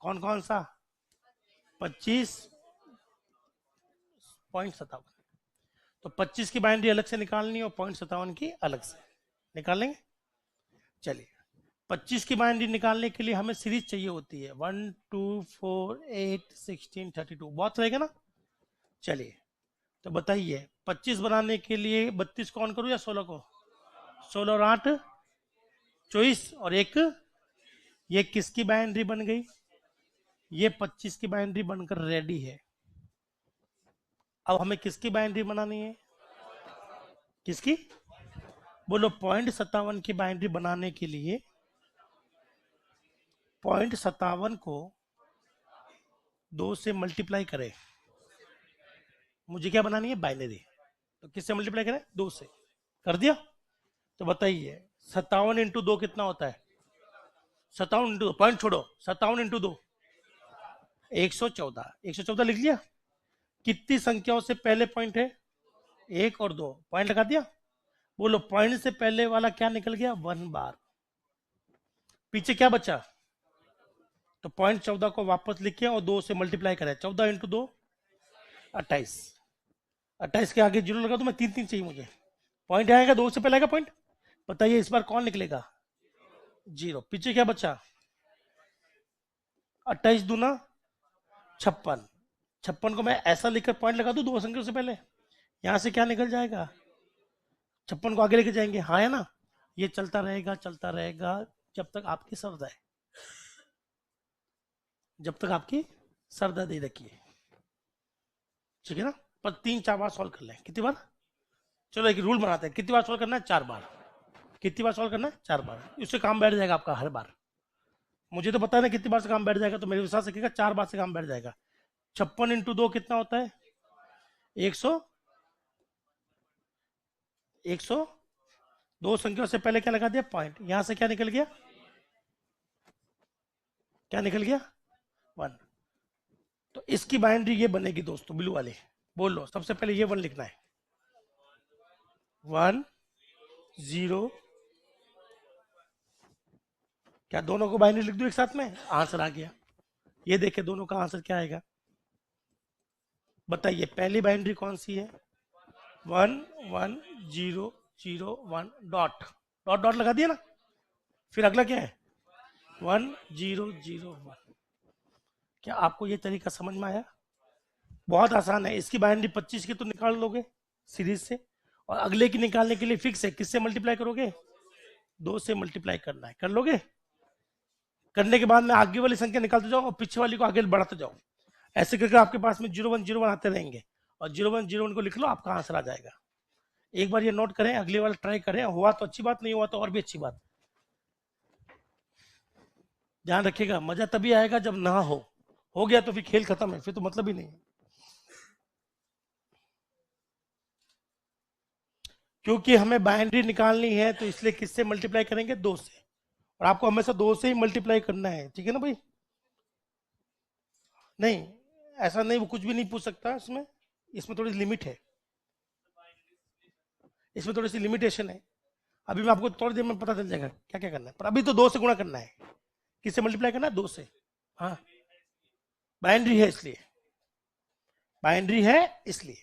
कौन कौन सा, 25.57। तो 25 की बाइनरी अलग से निकालनी है और 0.57 की अलग से निकाल लेंगे। चलिए 25 की बाइनरी निकालने के लिए हमें सीरीज चाहिए होती है 1 2 4 8 16 32, बहुत रहेगा ना। चलिए तो बताइए 25 बनाने के लिए 32 को ऑन करूं या 16 को, 16 और 8 24, और एक ये किसकी बाइनरी बन गई, ये 25 की बाइनरी बनकर रेडी है। अब हमें किसकी बाइनरी बनानी है, किसकी, बोलो 0.57 की बाइनरी बनाने के लिए 0.57 को 2 से मल्टीप्लाई करें। मुझे क्या बनानी है, बाइनरी। तो किससे मल्टीप्लाई करें, 2 से। कर दिया। तो बताइए 57 इंटू 2 कितना होता है, 57 इंटू 2, पॉइंट छोड़ो, 57 इंटू 2 114। 114 लिख लिया। कितनी संख्याओं से पहले पॉइंट है, 1 और 2, पॉइंट लगा दिया। बोलो पॉइंट से पहले वाला क्या निकल गया, 1 बार। पीछे क्या बचा, तो 0.14 को वापस लिखे और 2 से मल्टीप्लाई करें। 14 इंटू 2 28। 28 के आगे जीरो लगा दो, मैं 3 चाहिए मुझे। पॉइंट आएगा, 2 से पहले आएगा पॉइंट। बताइए इस बार कौन निकलेगा, 0। पीछे क्या बचा, 28 दूना 56। 56 को मैं ऐसा लिखकर पॉइंट लगा दूं 2 संख्याओं से पहले, यहां से क्या निकल जाएगा, 56 को आगे लेके जाएंगे, हाँ है ना। ये चलता रहेगा जब तक आपकी सरदा है, जब तक आपकी सरदा दे रखी है, ठीक है ना। पर 3-4 बार सॉल्व कर लें, कितनी बार, चलो एक रूल बनाते हैं, कितनी बार सॉल्व करना है, 4 बार। कितनी बार सॉल्व करना है, 4 बार। इससे काम बैठ जाएगा आपका हर बार। मुझे तो पता है ना कितनी बार से काम बैठ जाएगा, तो मेरे विश्वास रखिएगा 4 बार से काम बैठ जाएगा। 56 इंटू 2 कितना होता है, 100। 100, 2 संख्याओं से पहले क्या लगा दिया, पॉइंट। यहां से क्या निकल गया, क्या निकल गया, 1। तो इसकी बाइनरी ये बनेगी दोस्तों, ब्लू वाली। बोल लो सबसे पहले ये 1 लिखना है, 1 0। क्या दोनों को बाइनरी लिख दूं एक साथ में, आंसर आ गया। ये देखे दोनों का आंसर क्या आएगा, बताइए पहली बाइनरी कौन सी है, 1 1 0 0 1 डॉट डॉट डॉट लगा दिया ना। फिर अगला क्या है, 1 0 0 1। क्या आपको ये तरीका समझ में आया, बहुत आसान है। इसकी बाइनरी 25 की तो निकाल लोगे सीरीज से, और अगले की निकालने के लिए फिक्स है, किससे मल्टीप्लाई करोगे, 2 से मल्टीप्लाई करना है, कर लोगे। करने के बाद में आगे वाली संख्या निकालते जाओ और पीछे वाली को आगे बढ़ाते जाओ। ऐसे करके आपके पास में 0101 आते रहेंगे, और 0101 को लिख लो, आपका आंसर आ जाएगा। एक बार ये नोट करें, अगली बार ट्राई करें, हुआ तो अच्छी बात, नहीं हुआ तो और भी अच्छी बात। ध्यान रखिएगा, मजा तभी आएगा जब ना हो गया तो फिर खेल खत्म है, फिर तो मतलब ही नहीं है। क्योंकि हमें बाइनरी निकालनी है, तो इसलिए किससे मल्टीप्लाई करेंगे, 2 से। और आपको हमेशा 2 से ही मल्टीप्लाई करना है, ठीक है ना भाई। नहीं, ऐसा नहीं, वो कुछ भी नहीं पूछ सकता इसमें, इसमें थोड़ी लिमिट है, इसमें थोड़ी सी लिमिटेशन है। अभी मैं आपको थोड़ी देर में पता चल जाएगा क्या क्या करना है, पर अभी तो 2 से गुणा करना है। किससे मल्टीप्लाई करना है, 2 से। हाँ, बाइनरी है इसलिए, बाइनरी है इसलिए।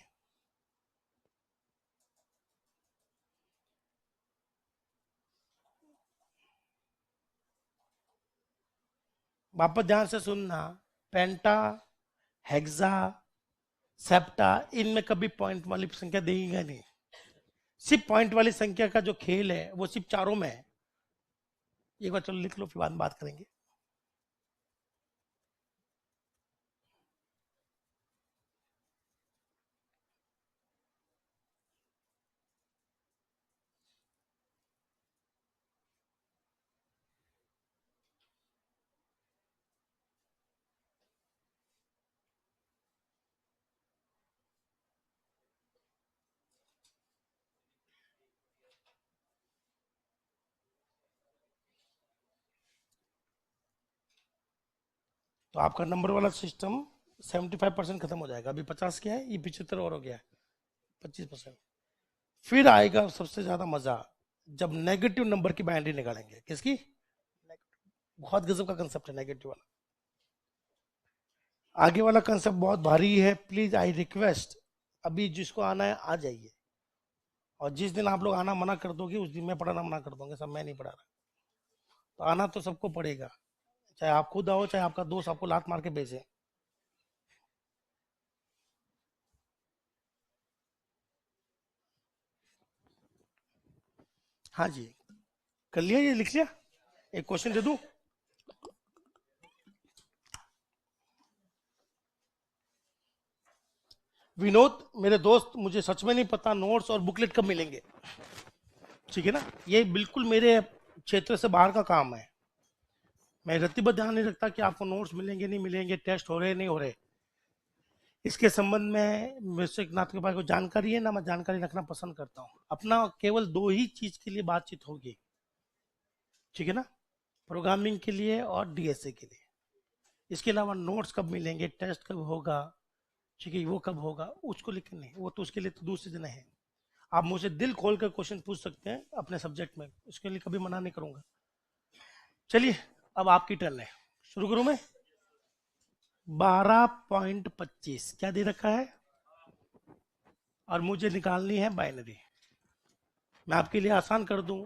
वापस ध्यान से सुनना, पेंटा, हेक्सा, सेप्टा, इनमें कभी पॉइंट वाली संख्या देगा नहीं। सिर्फ पॉइंट वाली संख्या का जो खेल है वो सिर्फ चारों में है। एक बार चलो लिख लो, फिर बाद में बात करेंगे। तो आपका नंबर वाला सिस्टम 75% खत्म हो जाएगा। अभी 50 क्या है, ये 75 और हो गया है, 25%। फिर आएगा सबसे ज्यादा मजा, जब नेगेटिव नंबर की बाइनरी निकालेंगे। किसकी? बहुत गजब का कंसेप्ट है नेगेटिव वाला। आगे वाला कंसेप्ट बहुत भारी है, प्लीज आई रिक्वेस्ट अभी जिसको आना है आ जाइए, और जिस दिन आप लोग आना मना कर दोगे उस दिन मैं पढ़ाना मना कर दूंगा। सब मैं नहीं पढ़ा रहा। तो आना तो सबको पड़ेगा, चाहे आप खुद आओ चाहे आपका दोस्त आपको लात मार के भेजे। हाँ जी, कर लिया, ये लिख लिया। एक क्वेश्चन दे दूं? विनोद मेरे दोस्त, मुझे सच में नहीं पता नोट्स और बुकलेट कब मिलेंगे। ठीक है ना, ये बिल्कुल मेरे क्षेत्र से बाहर का काम है। मैं रत्तीबद्ध ध्यान नहीं रखता कि आपको नोट्स मिलेंगे नहीं मिलेंगे, टेस्ट हो रहे नहीं हो रहे। इसके संबंध में वैसे नाथ के पास कोई जानकारी है ना, मैं जानकारी रखना पसंद करता हूँ। अपना केवल दो ही चीज के लिए बातचीत होगी, ठीक है ना, प्रोग्रामिंग के लिए और डीएसए के लिए। इसके अलावा नोट्स कब मिलेंगे, टेस्ट कब होगा, ठीक है, वो कब होगा, उसको लेकर नहीं, वो तो उसके लिए तो दूसरे दिन है। आप मुझे दिल खोल कर क्वेश्चन पूछ सकते हैं अपने सब्जेक्ट में, उसके लिए कभी मना नहीं करूंगा। चलिए अब आपकी टर्न है, शुरू करूं मैं। 12.25 क्या दे रखा है, और मुझे निकालनी है बाइनरी। मैं आपके लिए आसान कर दूं,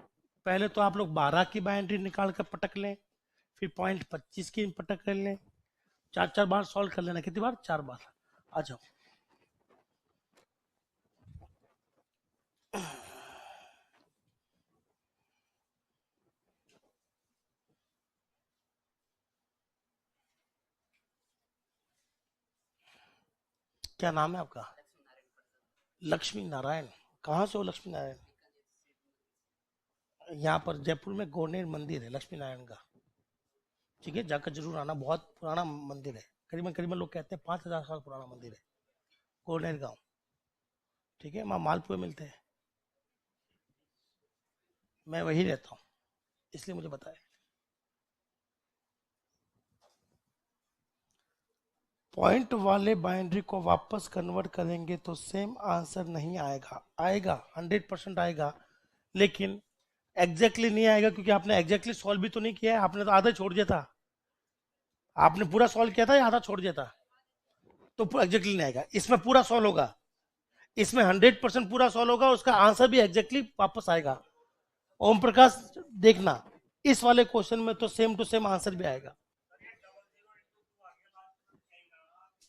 पहले तो आप लोग 12 की बाइनरी निकाल कर पटक लें, फिर 0.25 की पटक कर लें, 4 4 बार सॉल्व कर लेना। कितनी बार? 4 बार। आ जाओ। क्या नाम है आपका? लक्ष्मी नारायण। कहाँ से हो लक्ष्मी नारायण? यहाँ पर जयपुर में गोनेर मंदिर है लक्ष्मी नारायण का, ठीक है, जाकर जरूर आना। बहुत पुराना मंदिर है, करीबन करीबन लोग कहते हैं 5,000 साल पुराना मंदिर है, गोनेर गांव। ठीक है, वहाँ मालपुए मिलते हैं। मैं वही रहता हूँ, इसलिए मुझे पता है। पॉइंट वाले बाइनरी को वापस कन्वर्ट करेंगे तो सेम आंसर नहीं आएगा। आएगा, 100% आएगा, लेकिन एग्जैक्टली नहीं आएगा, क्योंकि आपने एग्जैक्टली सॉल्व भी तो नहीं किया है। आपने तो आधा छोड़ दिया था। आपने पूरा सॉल्व किया था या आधा छोड़ दिया था? तो एग्जैक्टली नहीं आएगा। इसमें पूरा सॉल्व होगा, इसमें 100% पूरा सॉल्व होगा, उसका आंसर भी एग्जैक्टली वापस आएगा। ओम प्रकाश, देखना इस वाले क्वेश्चन में तो सेम टू सेम आंसर भी आएगा।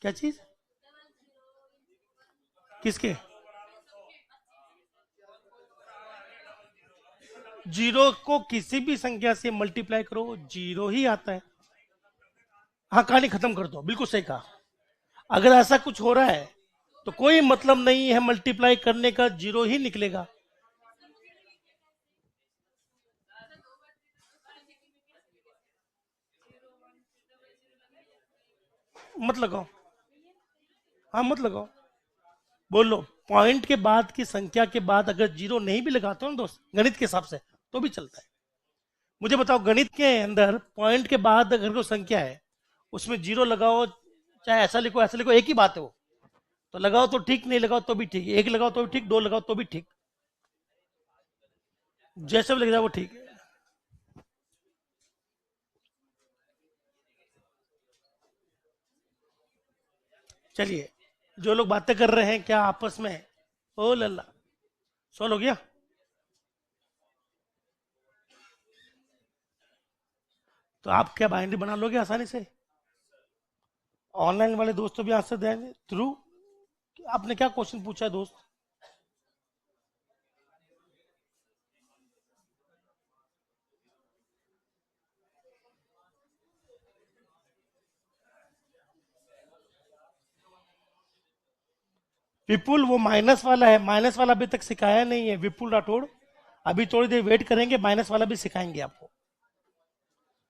क्या चीज? किसके? जीरो को किसी भी संख्या से मल्टीप्लाई करो, जीरो ही आता है। हाँ, कहानी खत्म कर दो, बिल्कुल सही कहा। अगर ऐसा कुछ हो रहा है तो कोई मतलब नहीं है मल्टीप्लाई करने का, जीरो ही निकलेगा। मत लगाओ, हाँ मत लगाओ, बोलो। पॉइंट के बाद की संख्या के बाद अगर जीरो नहीं भी लगाते हो ना दोस्त, गणित के हिसाब से, तो भी चलता है। मुझे बताओ, गणित के अंदर पॉइंट के बाद अगर कोई संख्या है उसमें जीरो लगाओ, चाहे ऐसा लिखो, एक ही बात है वो। तो लगाओ तो ठीक, नहीं लगाओ तो भी ठीक, एक लगाओ तो भी ठीक, दो लगाओ तो भी ठीक, जैसे भी लग जाए वो ठीक है। चलिए, जो लोग बातें कर रहे हैं क्या आपस में, ओ लल्ला, सॉल्व हो गया? तो आप क्या बाइनरी बना लोगे आसानी से? ऑनलाइन वाले दोस्तों भी आंसर देंगे थ्रू। आपने क्या क्वेश्चन पूछा है दोस्त? विपुल वो माइनस वाला है, माइनस वाला अभी तक सिखाया नहीं है विपुल राठौड़। अभी थोड़ी देर वेट करेंगे, माइनस वाला भी सिखाएंगे आपको।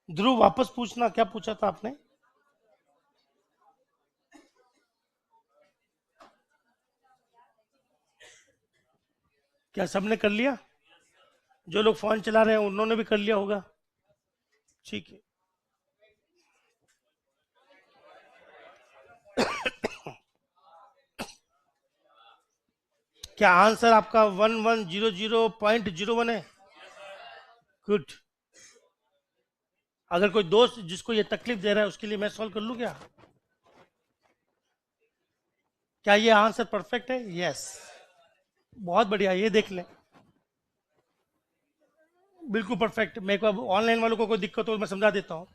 ध्रुव वापस पूछना, क्या पूछा था आपने? क्या सबने कर लिया? जो लोग फोन चला रहे हैं उन्होंने भी कर लिया होगा। ठीक है। क्या आंसर आपका 1100.01 है? गुड। अगर कोई दोस्त जिसको ये तकलीफ दे रहा है उसके लिए मैं सॉल्व कर लूं क्या? क्या ये आंसर परफेक्ट है? यस। बहुत बढ़िया, ये देख लें। बिल्कुल परफेक्ट। मैं को ऑनलाइन वालों को कोई दिक्कत हो मैं समझा देता हूं।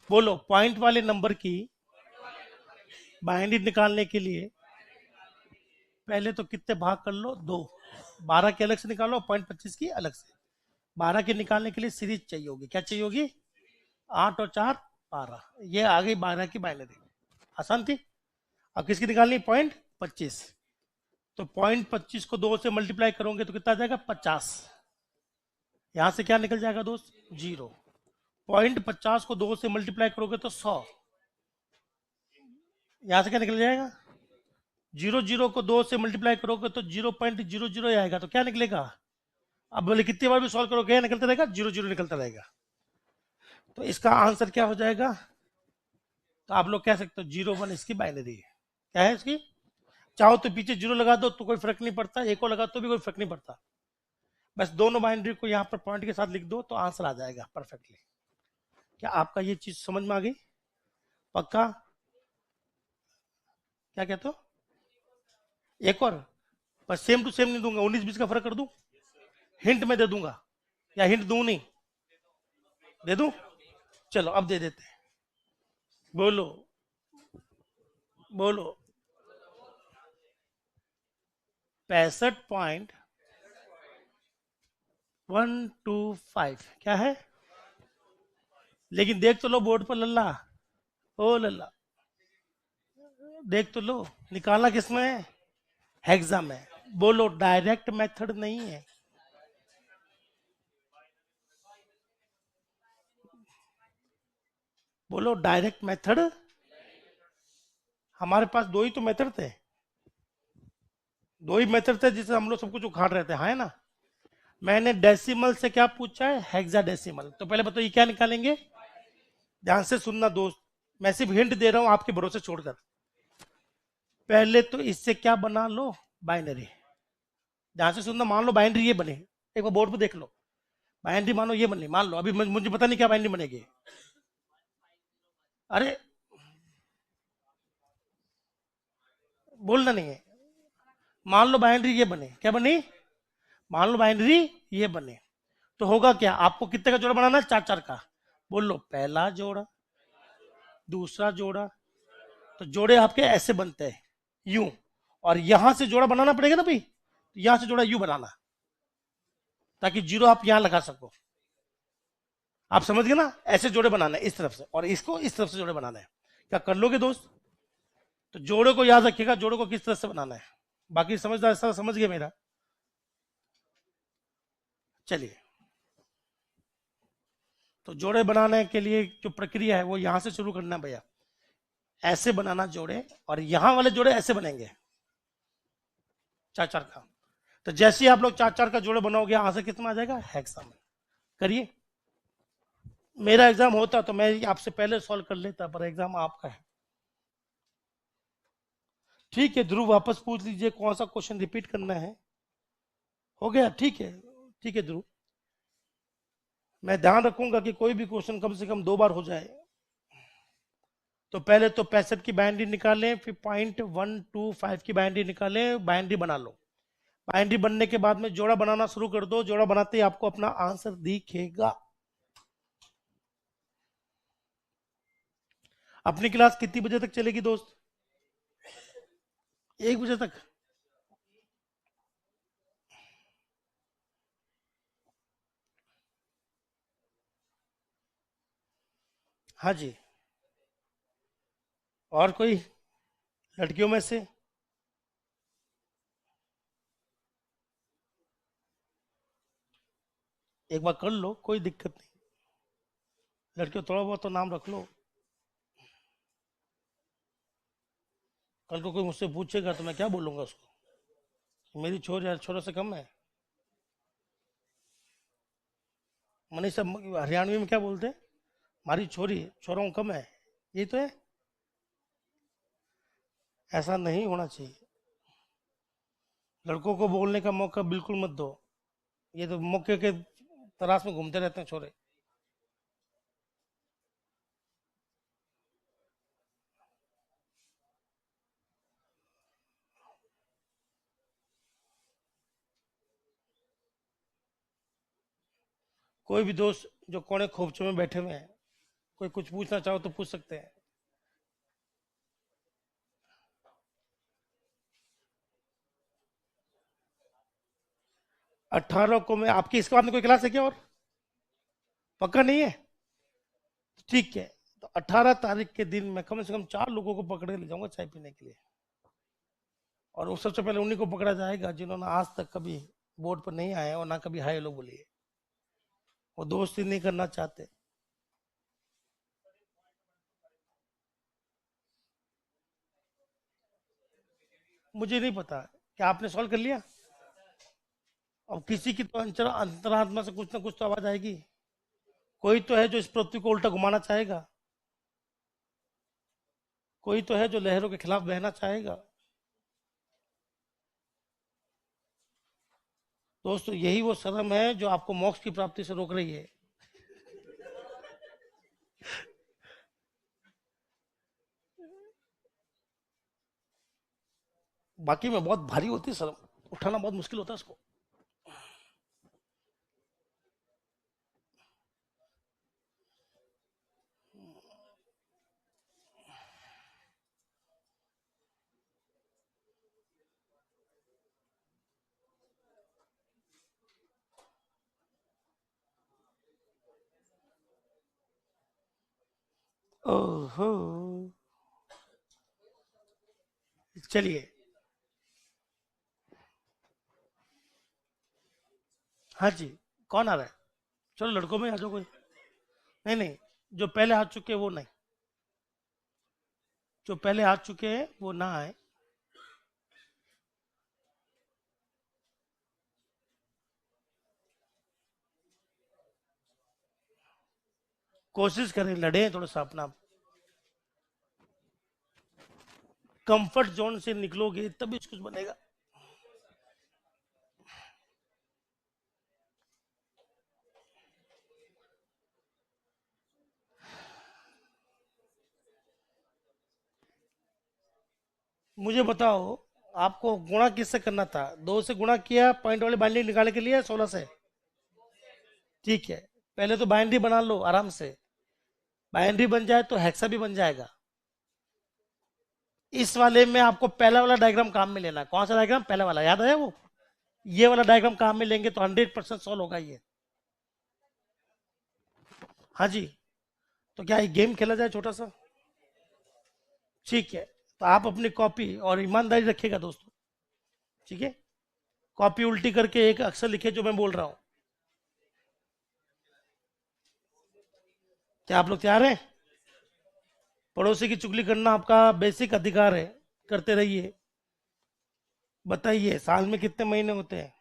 बोलो, पॉइंट वाले नंबर की बाइनरी निकालने के लिए पहले तो कितने भाग कर लो? 2। 12 के अलग से निकालो, 0.25 की अलग से। 12 के निकालने के लिए सीरीज चाहिए होगी। क्या चाहिए होगी? 8 और 4 12। ये आ गई 12 की बाइनरी। आसान थी। अब किसकी निकालनी? 0.25। तो 0.25 को 2 से मल्टीप्लाई करोगे तो कितना आ जाएगा? 50। यहां से क्या निकल जाएगा दोस्त? 0। 0.50 को 2 से मल्टीप्लाई करोगे तो 100। यहां से क्या निकल जाएगा? 0 को 2 से मल्टीप्लाई करोगे तो 0.00 आएगा। तो क्या निकलेगा? अब बोले कितनी बार भी सॉल्व करोगे क्या निकलता रहेगा? 0 निकलता रहेगा। तो इसका आंसर क्या हो जाएगा? तो आप लोग कह सकते हो 01 इसकी बाइनरी है। क्या है इसकी? चाहो तो पीछे 0 लगा दो तो कोई फर्क नहीं पड़ता, एक को लगा तो भी कोई फर्क नहीं पड़ता। बस दोनों बाइनरी को यहाँ पर पॉइंट के साथ लिख दो तो आंसर आ जाएगा परफेक्टली। क्या आपका ये चीज समझ में आ गई? पक्का? क्या कहते हो? एक और? बस सेम टू सेम नहीं दूंगा, 19-20 का फर्क कर दूं? हिंट में दे दूंगा या हिंट दूं नहीं? दे दूं? चलो अब दे देते हैं। बोलो बोलो। 65.125 क्या है? लेकिन देख तो लो बोर्ड पर लल्ला। ओ लल्ला, देख तो लो। निकालना किसमें है? हेक्सा में। बोलो, डायरेक्ट मेथड नहीं है। बोलो, डायरेक्ट मेथड। हमारे पास दो ही तो मेथड थे। दो ही मेथड थे जिससे हम लोग सब कुछ उखाड़ रहे थे, हाँ है ना? मैंने डेसिमल से क्या पूछा है? Hexa decimal. तो पहले बताइए क्या निकालेंगे? ध्यान से सुनना दोस्त, मैं सिर्फ हिंट दे रहा हूं आपके भरोसे छोड़कर। पहले तो इससे क्या बना लो? बाइनरी। ध्यान से सुनना। मान लो बाइनरी ये बने, एक बार बोर्ड पे देख लो। बाइनरी मानो ये बनी, मान लो। अभी मुझे पता नहीं क्या बाइनरी बनेगी। अरे बोलना नहीं है। मान लो बाइनरी ये बने, क्या बनी? मान लो बाइनरी ये बने, तो होगा क्या? आपको कितने का जोड़ा बनाना है? 4-4 का। बोल लो, पहला जोड़ा, दूसरा जोड़ा। तो जोड़े आपके ऐसे बनते हैं, यूं। और यहां से जोड़ा बनाना पड़ेगा ना भाई, तो यहां से जोड़ा यूं बनाना, ताकि 0 आप यहां लगा सको। आप समझ गए ना? ऐसे जोड़े बनाना है इस तरफ से, और इसको इस तरफ से जोड़े बनाना है। क्या कर लोगे दोस्त? तो जोड़े को याद रखिएगा, जोड़े को किस तरह से बनाना है। बाकी समझदार सारा समझ गए मेरा? चलिए, तो जोड़े बनाने के लिए जो प्रक्रिया है वो यहां से शुरू करना है भैया। ऐसे बनाना जोड़े, और यहां वाले जोड़े ऐसे बनेंगे 4-4 का। तो जैसे ही आप लोग 4-4 का जोड़े बनाओगे, यहां से कितना आ जाएगा? हेक्सा में। करिए। मेरा एग्जाम होता तो मैं आपसे पहले सॉल्व कर लेता, पर एग्जाम आपका है। ठीक है ध्रुव, वापस पूछ लीजिए कौन सा क्वेश्चन रिपीट करना है। हो गया? ठीक है। ठीक है ध्रुव, मैं ध्यान रखूंगा कि कोई भी क्वेश्चन कम से कम 2 बार हो जाए। तो पहले तो 65 की बाइनरी निकालें, फिर 0.125 की बाइनरी निकालें, बाइनरी बना लो। बाइनरी बनने के बाद में जोड़ा बनाना शुरू कर दो। जोड़ा बनाते ही आपको अपना आंसर दिखेगा। अपनी क्लास कितनी बजे तक चलेगी दोस्त? 1 बजे तक? हाँ जी। और कोई लड़कियों में से? एक बार कर लो, कोई दिक्कत नहीं। लड़कियों थोड़ा बहुत तो नाम रख लो। कल को कोई मुझसे पूछेगा तो मैं क्या बोलूंगा उसको? मेरी छोर यार छोरों से कम है? मनीषा हरियाणवी में क्या बोलते हैं? हमारी छोरी छोरों कम है, यही तो है। ऐसा नहीं होना चाहिए। लड़कों को बोलने का मौका बिल्कुल मत दो। ये तो मौके के तलाश में घूमते रहते हैं छोरे। कोई भी दोस्त जो कोने खोपचे में बैठे हुए हैं, कोई कुछ पूछना चाहो तो पूछ सकते हैं। 18 को मैं आपकी, इसके बाद में कोई क्लास है क्या और? पक्का नहीं है? ठीक है। तो 18 तारीख के दिन मैं कम से कम 4 लोगों को पकड़ के ले जाऊंगा चाय पीने के लिए। और वो सबसे पहले उन्हीं को पकड़ा जाएगा जिन्होंने आज तक कभी बोर्ड पर नहीं आए और ना कभी हाई हेलो बोलिए। वो दोस्ती नहीं करना चाहते। मुझे नहीं पता, क्या आपने सॉल्व कर लिया? अब किसी की तो अंतरात्मा से कुछ ना कुछ तो आवाज आएगी। कोई तो है जो इस पृथ्वी को उल्टा घुमाना चाहेगा। कोई तो है जो लहरों के खिलाफ बहना चाहेगा। दोस्तों यही वो शर्म है जो आपको मोक्ष की प्राप्ति से रोक रही है। बाकी में बहुत भारी होती है शर्म, उठाना बहुत मुश्किल होता है इसको। ओहो। चलिए। हाँ जी। कौन आ रहा है? चलो लड़कों में आ जाओ कोई। नहीं नहीं, जो पहले आ चुके हैं वो नहीं। जो पहले आ चुके हैं वो ना आए। कोशिश करें, लड़े थोड़ा सा अपना। कंफर्ट जोन से निकलोगे तभी कुछ बनेगा। मुझे बताओ, आपको गुणा किससे करना था? 2 से गुणा किया पॉइंट वाली बाइंडिंग निकालने के लिए, 16 से? ठीक है। पहले तो बाइंड्री बना लो आराम से। बाइंड्री बन जाए तो हेक्सा भी बन जाएगा। इस वाले में आपको पहला वाला डायग्राम काम में लेना है। कौन सा डायग्राम? पहला वाला, याद आया वो? ये वाला डायग्राम काम में लेंगे तो 100% सॉल्व होगा ये। हाँ जी। तो क्या ये गेम खेला जाए छोटा सा? ठीक है। तो आप अपनी कॉपी और ईमानदारी रखिएगा दोस्तों। ठीक है। कॉपी उल्टी करके एक अक्षर लिखे जो मैं बोल रहा हूं। क्या आप लोग तैयार हैं? पड़ोसी की चुगली करना आपका बेसिक अधिकार है, करते रहिए। बताइए साल में कितने महीने होते हैं?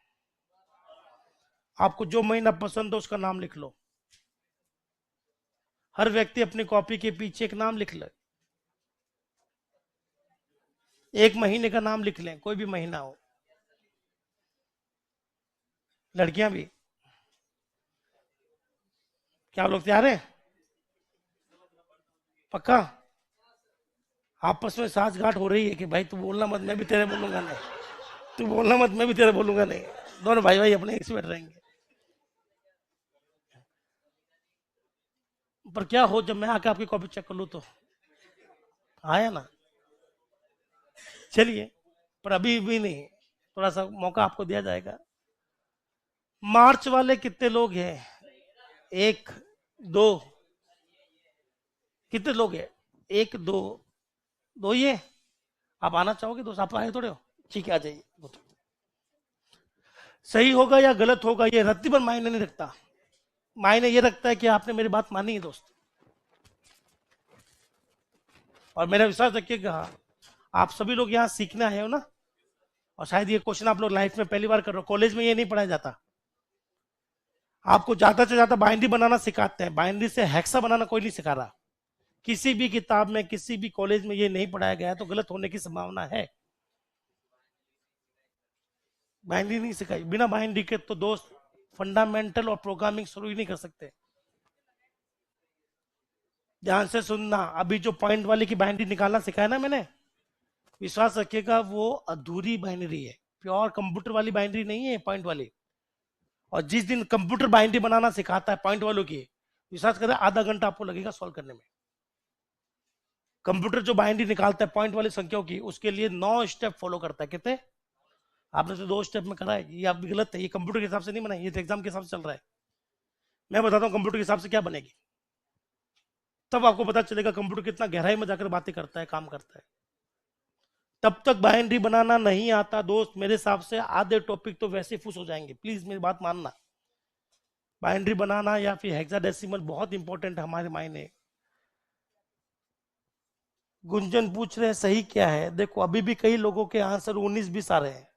आपको जो महीना पसंद हो उसका नाम लिख लो। हर व्यक्ति अपनी कॉपी के पीछे एक नाम लिख ले। एक महीने का नाम लिख लें, कोई भी महीना हो। लड़कियां भी। क्या आप लोग तैयार हैं? पक्का? आपस में साठगांठ हो रही है कि भाई तू बोलना मत, मैं भी तेरे बोलूंगा नहीं। तू बोलना मत, मैं भी तेरे बोलूंगा नहीं। दोनों भाई भाई अपने एक से बैठ रहेंगे। पर क्या हो जब मैं आके आपकी कॉपी चेक कर लूँ तो? आया ना? चलिए, पर अभी भी नहीं, थोड़ा सा मौका आपको दिया जाएगा। मार्च वाले कितने लोग हैं? एक, दो, कितने लोग हैं? एक, दो, दो ही है। आप आना चाहोगे दोस्त? आप आए थोड़े हो? ठीक है, आ जाइए। सही होगा या गलत होगा ये रत्ती पर मायने नहीं रखता। मायने ये रखता है कि आपने मेरी बात मानी है दोस्त। और मेरा विश्वास रखिएगा, आप सभी लोग यहाँ सीखना है ना। और शायद ये क्वेश्चन आप लोग लाइफ में पहली बार कर रहे हो, कॉलेज में ये नहीं पढ़ाया जाता। आपको ज्यादा से ज्यादा बाइंड्री बनाना सिखाते हैं, बाइंड्री से हेक्सा बनाना कोई नहीं सिखा रहा। किसी भी किताब में, किसी भी कॉलेज में ये नहीं पढ़ाया गया, तो गलत होने की संभावना है। बाइंड्री नहीं सिखाई, बिना बाइंड्री के तो दोस्त फंडामेंटल और प्रोग्रामिंग शुरू ही नहीं कर सकते। ध्यान से सुनना, अभी जो पॉइंट वाले की बाइंड्री निकालना सिखाया ना मैंने, विश्वास रखिएगा वो अधूरी बाइनरी है, प्योर कंप्यूटर वाली बाइनरी नहीं है पॉइंट वाली। और जिस दिन कंप्यूटर बाइनरी बनाना सिखाता है पॉइंट वालों की, विश्वास करें आधा घंटा आपको लगेगा सॉल्व करने में। कंप्यूटर जो बाइनरी निकालता है पॉइंट वाली संख्याओं की, उसके लिए 9 स्टेप फॉलो करता है। कितने? आपने तो 2 स्टेप में करा है, ये आप भी गलत है। ये कंप्यूटर के हिसाब से नहीं बनाई, ये तो एग्जाम के हिसाब से चल रहा है। मैं बताता हूँ कंप्यूटर के हिसाब से क्या बनेगी, तब आपको पता चलेगा कंप्यूटर कितना गहराई में जाकर बातें करता है, काम करता है। तब तक बाइनरी बनाना नहीं आता दोस्त, मेरे हिसाब से आधे टॉपिक तो वैसे फुस हो जाएंगे। प्लीज मेरी बात मानना, बाइनरी बनाना या फिर हेक्साडेसिमल बहुत इंपॉर्टेंट है हमारे मायने। गुंजन पूछ रहे हैं सही क्या है। देखो अभी भी कई लोगों के आंसर 19-20 आ रहे हैं।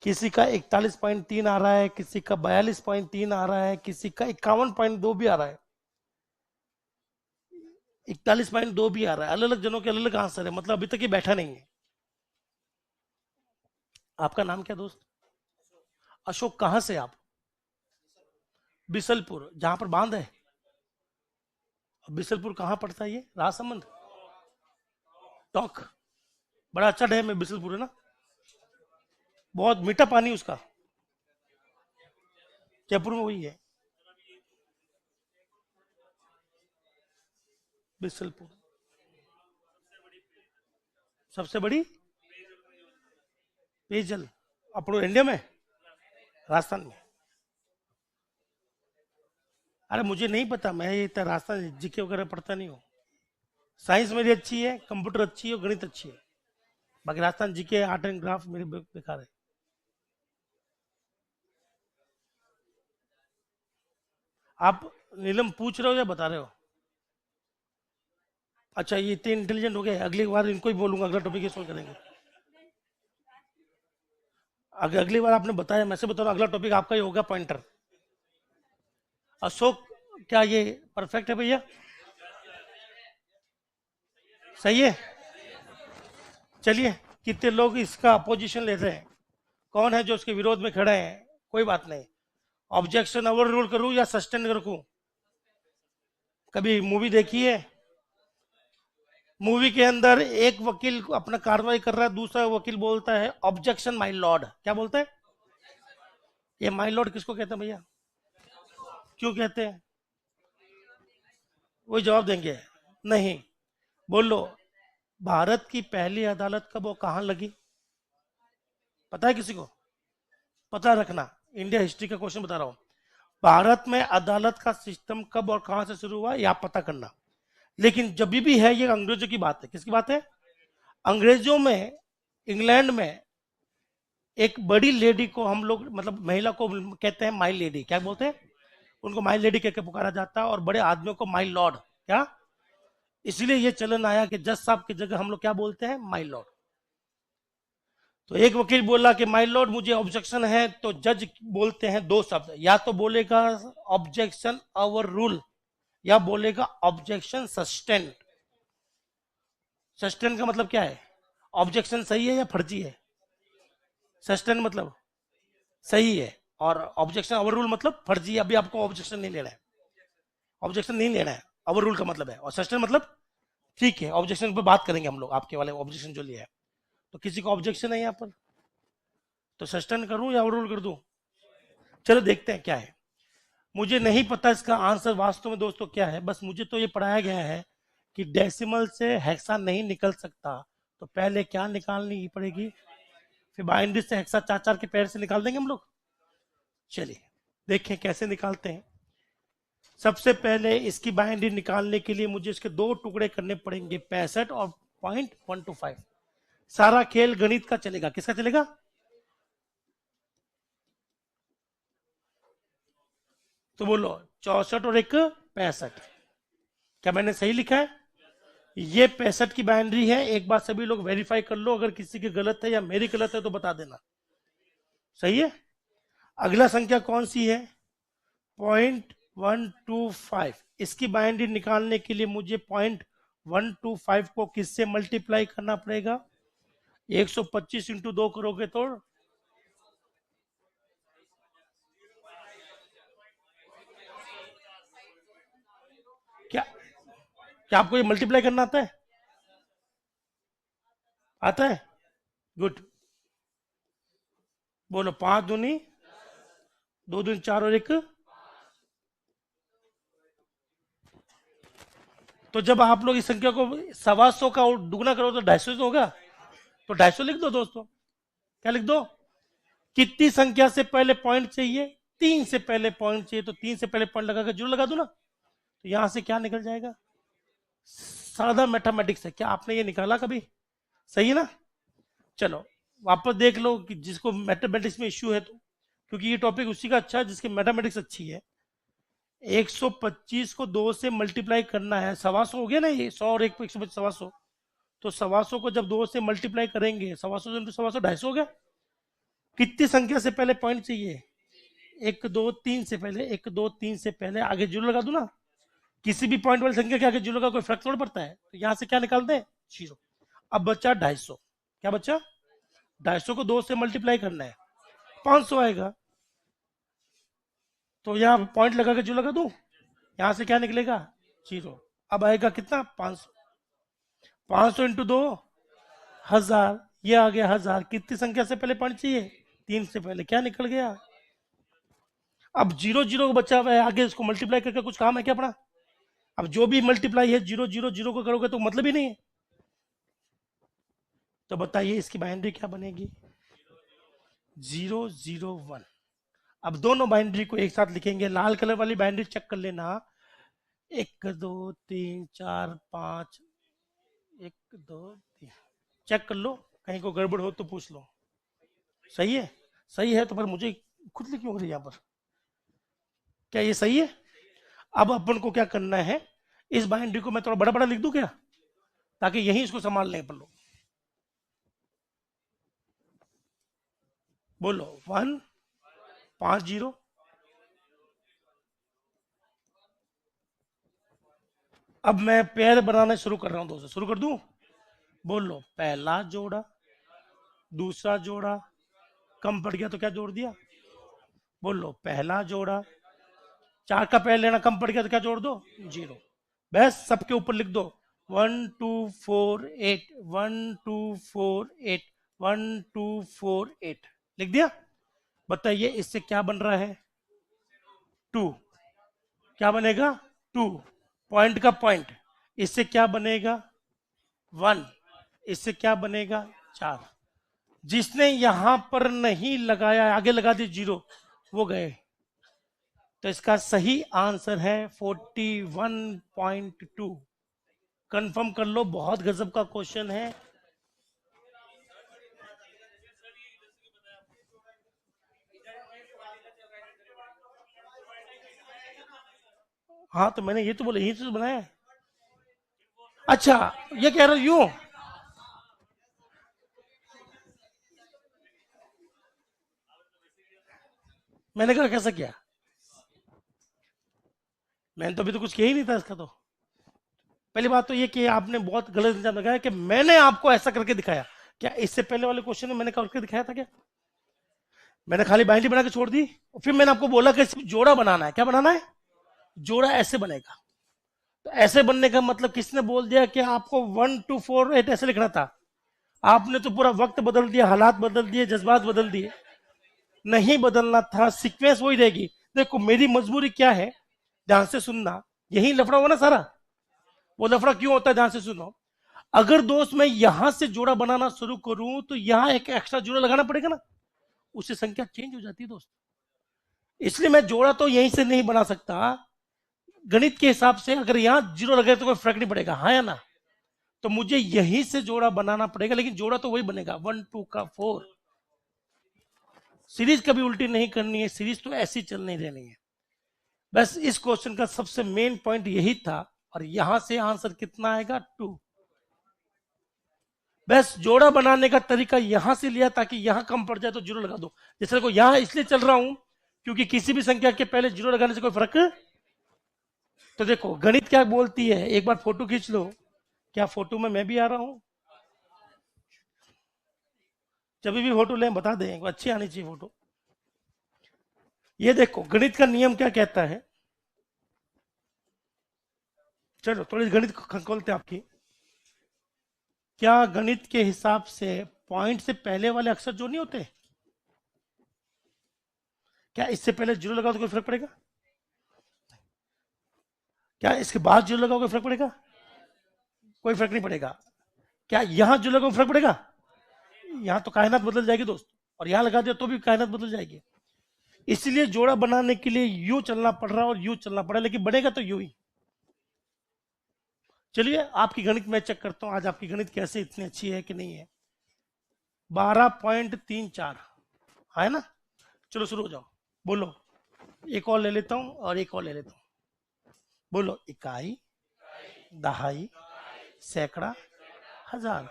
किसी का 41.3 आ रहा है, किसी का 42.3 आ रहा है, किसी का 51.2 भी आ रहा है, 41.2 भी आ रहा है। अलग अलग जनों के अलग अलग आंसर है, मतलब अभी तक ये बैठा नहीं है। आपका नाम क्या दोस्त? अशोक। कहां से आप? बिसलपुर, जहां पर बांध है। बिसलपुर कहां पड़ता है ये? राजसमंद, टोंक। बड़ा अच्छा डैम है बिसलपुर, है ना? बहुत मीठा पानी उसका। जयपुर में वही है, बिसलपुर। सबसे बड़ी पेयजल अपनो इंडिया में, राजस्थान में। अरे मुझे नहीं पता, मैं ये इतना राजस्थान जीके वगैरह पढ़ता नहीं हूँ। साइंस मेरी अच्छी है, कंप्यूटर अच्छी है, गणित अच्छी है। बाकी Rajasthan GK, art and craft मेरी बेकार है। आप नीलम पूछ रहे हो या बता रहे हो? अच्छा, ये इतने इंटेलिजेंट हो गए, अगली बार इनको ही बोलूंगा, अगला टॉपिक सोल्व करेंगे। अगर अगली बार आपने बताया, मैं से बता रहा हूं, अगला टॉपिक आपका ही होगा पॉइंटर। अशोक, क्या ये परफेक्ट है भैया? सही है। चलिए, कितने लोग इसका अपोजिशन ले रहे हैं? कौन है जो उसके विरोध में खड़े हैं? कोई बात नहीं। ऑब्जेक्शन ओवर रूल करूं या सस्टेन रखूं? कभी मूवी देखी है? मूवी के अंदर एक वकील अपना कार्रवाई कर रहा है, दूसरा वकील बोलता है ऑब्जेक्शन माय लॉर्ड। क्या बोलता है? ये माय लॉर्ड किसको कहते हैं भैया? क्यों कहते हैं? वही जवाब देंगे। नहीं, बोलो। भारत की पहली अदालत कब और कहां लगी? पता है किसी को? पता रखना, इंडिया हिस्ट्री का क्वेश्चन बता रहा हूं। भारत में अदालत का सिस्टम कब और कहां से शुरू हुआ, यह आप पता करना। लेकिन जब भी है, ये अंग्रेजों की बात है। किसकी बात है? अंग्रेजों में, इंग्लैंड में एक बड़ी लेडी को हम लोग, मतलब महिला को कहते हैं माई लेडी। क्या बोलते हैं? उनको माई लेडी कहकर पुकारा जाता है, और बड़े आदमियों को माई लॉर्ड। क्या? इसलिए ये चलन आया कि जज साहब की जगह हम लोग क्या बोलते हैं? My lord. तो एक वकील बोला कि माय लॉर्ड मुझे ऑब्जेक्शन है, तो जज बोलते हैं 2 शब्द, या तो बोलेगा ऑब्जेक्शन ओवर रूल, या बोलेगा ऑब्जेक्शन सस्टेन। सस्टेन का मतलब क्या है? ऑब्जेक्शन सही है या फर्जी है? सस्टेन मतलब सही है, और ऑब्जेक्शन ओवर रूल मतलब फर्जी है। अभी आपको ऑब्जेक्शन नहीं लेना है, ऑब्जेक्शन नहीं लेना है। ओवर रूल का मतलब है, और सस्टेन मतलब ठीक है। ऑब्जेक्शन पर बात करेंगे हम लोग, आपके वाले ऑब्जेक्शन जो लिया है। तो किसी को ऑब्जेक्शन है यहाँ पर, तो सस्टेन करूं या ओवर रूल कर दूं? चलो देखते हैं क्या है। मुझे नहीं पता इसका आंसर वास्तव में दोस्तों क्या है, बस मुझे तो ये पढ़ाया गया है कि डेसिमल से हेक्सा नहीं निकल सकता, तो पहले क्या निकालनी पड़ेगी, फिर बाइनरी से हेक्सा 4 के पेयर से निकाल देंगे हम लोग। चलिए देखें कैसे निकालते हैं। सबसे पहले इसकी बाइनरी निकालने के लिए मुझे इसके 2 टुकड़े करने पड़ेंगे, 65 और 0.125। सारा खेल गणित का चलेगा, किसका चलेगा, तो बोलो 64 और 1 65। क्या मैंने सही लिखा है? ये 65 की बाइनरी है। एक बार सभी लोग वेरीफाई कर लो, अगर किसी की गलत है या मेरी गलत है तो बता देना। सही है। अगला संख्या कौन सी है, 0.125। इसकी बाइनरी निकालने के लिए मुझे 0.125 को किससे मल्टीप्लाई करना पड़ेगा, 125 इंटू 2 करोगे तो क्या क्या आपको ये मल्टीप्लाई करना आता है? आता है, गुड। बोलो 5 दूनी 2 दूनी 4 और 1। तो जब आप लोग इस संख्या को 125 का दुगना करो तो 250 होगा, तो 250 लिख दो दोस्तों। क्या लिख दो, कितनी संख्या से पहले पॉइंट चाहिए, 3 से पहले पॉइंट चाहिए, तो 3 से पहले पॉइंट लगा कर जरूर लगा दो ना। तो यहां से क्या निकल जाएगा, सादा मैथमेटिक्स है। क्या आपने ये निकाला कभी? सही है ना। चलो वापस देख लो कि जिसको मैथमेटिक्स में इश्यू है, तो क्योंकि ये टॉपिक उसी का अच्छा है जिसकी मैथमेटिक्स अच्छी है। 125 को 2 से मल्टीप्लाई करना है, 125 हो गया ना, ये 100 और 1 पे 125 125। तो 125 को जब 2 से मल्टीप्लाई करेंगे, 125 इंटू 125 250 हो गया। कितनी संख्या से पहले पॉइंट चाहिए, 1 2 3 से पहले, 1 2 3 से पहले आगे जीरो लगा दू ना। किसी भी पॉइंट वाली संख्या के आगे जीरो का कोई फर्क थोड़ा पड़ता है। तो यहां से क्या निकालते हैं, जीरो। अब बचा 250। क्या बचा, 250 को 2 से मल्टीप्लाई करना है, 500 आएगा। तो यहाँ पॉइंट लगा के जो लगा दूं, यहां से क्या निकलेगा, जीरो। अब आएगा कितना, 500। 500 इंटू 2 1000, ये आ गया 1000। कितनी संख्या से पहले पॉइंट चाहिए, 3 से पहले। क्या निकल गया, अब 0 0 को बचा हुआ है, आगे इसको मल्टीप्लाई करके कुछ काम है क्या अपना। अब जो भी मल्टीप्लाई है 0 0 0 को करोगे तो मतलब ही नहीं है। तो बताइए इसकी बाइनरी क्या बनेगी, 001। अब दोनों बाइनरी को एक साथ लिखेंगे। लाल कलर वाली बाइनरी चेक कर लेना, 1 2 3 4 5, 1 2 3, चेक कर लो, कहीं को गड़बड़ हो तो पूछ लो। सही है, सही है। तो पर मुझे खुद क्यों हो रही है यहाँ पर, क्या ये सही है? अब अपन को क्या करना है, इस बाइनरी को मैं थोड़ा बड़ा बड़ा लिख दूं क्या, ताकि यही इसको संभाल लें अपन लोग। बोलो 1 5 0। अब मैं पेयर बनाना शुरू कर रहा हूं दोस्तों, शुरू कर दूं। बोलो पहला जोड़ा, दूसरा जोड़ा, कम पड़ गया तो क्या जोड़ दिया, बोलो पहला जोड़ा, 4 का पेयर लेना, कम पड़ गया तो क्या जोड़ दो, 0। बस सबके ऊपर लिख दो 1 2 4 8, 1 2 4 8, 1 2 4 8, लिख दिया। बताइए इससे क्या बन रहा है, 2। क्या बनेगा, 2, पॉइंट का पॉइंट। इससे क्या बनेगा, 1। इससे क्या बनेगा, 4। जिसने यहां पर नहीं लगाया, आगे लगा दी 0, वो गए। तो इसका सही आंसर है 41.2। कंफर्म कर लो, बहुत गजब का क्वेश्चन है। हाँ तो मैंने ये तो बोला, यही तो बनाया है। अच्छा ये कह रहा हूं यूं, मैंने कहा कैसा किया, मैंने तो अभी तो कुछ किया ही नहीं था इसका। तो पहली बात तो ये कि आपने बहुत गलत इल्जाम लगाया कि मैंने आपको ऐसा करके दिखाया। क्या इससे पहले वाले क्वेश्चन में मैंने करके दिखाया था क्या, मैंने खाली बाइनरी बना के छोड़ दी, और फिर मैंने आपको बोला कि सिर्फ जोड़ा बनाना है। क्या बनाना है, जोड़ा ऐसे बनेगा। तो ऐसे बनने का मतलब किसने बोल दिया कि आपको 1 2 4 8 ऐसे लिखना था। आपने तो पूरा वक्त बदल दिया, हालात बदल दिए, जज्बात बदल दिए। नहीं बदलना था, सीक्वेंस वही रहेगी। देखो मेरी मजबूरी क्या है, ध्यान से सुनना, यही लफड़ा हुआ ना सारा। वो लफड़ा क्यों होता है, ध्यान से सुनो। अगर दोस्त मैं यहां से जोड़ा बनाना शुरू करूं तो यहां एक एक्स्ट्रा जोड़ा लगाना पड़ेगा ना, उससे संख्या चेंज हो जाती है दोस्त। इसलिए मैं जोड़ा तो यहीं से नहीं बना सकता, गणित के हिसाब से अगर यहां जीरो लगे तो कोई फर्क नहीं पड़ेगा, हाँ या ना। तो मुझे यहीं से जोड़ा बनाना पड़ेगा, लेकिन जोड़ा तो वही बनेगा 1 2 का 4। सीरीज कभी उल्टी नहीं करनी है, सीरीज तो ऐसी चलनी रहनी है। बस इस क्वेश्चन का सबसे मेन पॉइंट यही था, और यहां से आंसर कितना आएगा 2। बस जोड़ा बनाने का तरीका यहां से लिया ताकि यहां कम पड़ जाए तो जीरो लगा दो। जैसे देखो यहां इसलिए चल रहा हूं क्योंकि किसी भी संख्या के पहले जीरो लगाने से कोई फर्क। तो देखो गणित क्या बोलती है, एक बार फोटो खींच लो। क्या फोटो में मैं भी आ रहा हूं? जब भी फोटो लें बता दें, अच्छी आनी चाहिए फोटो। ये देखो गणित का नियम क्या कहता है। चलो थोड़ी गणित खोलते हैं आपकी। क्या गणित के हिसाब से पॉइंट से पहले वाले अक्षर जो नहीं होते, क्या इससे पहले जीरो लगाओ तो कोई फर्क पड़ेगा? क्या इसके बाद जीरो लगाओ कोई फर्क पड़ेगा? कोई फर्क नहीं पड़ेगा। क्या यहां जीरो लगाओ फर्क पड़ेगा? यहां तो कायनात बदल जाएगी दोस्त, और यहां लगा दिया तो भी कायनात बदल जाएगी। इसलिए जोड़ा बनाने के लिए यूं चलना पड़ रहा है और यूं चलना पड़ा, लेकिन बनेगा तो यूं ही। चलिए आपकी गणित मैं चेक करता हूं, आज आपकी गणित कैसे इतनी अच्छी है कि नहीं है। 12.34 है ना। चलो शुरू हो जाओ, बोलो। एक और ले लेता हूं और एक और ले लेता हूं। बोलो, इकाई, दहाई, सैकड़ा, हजार।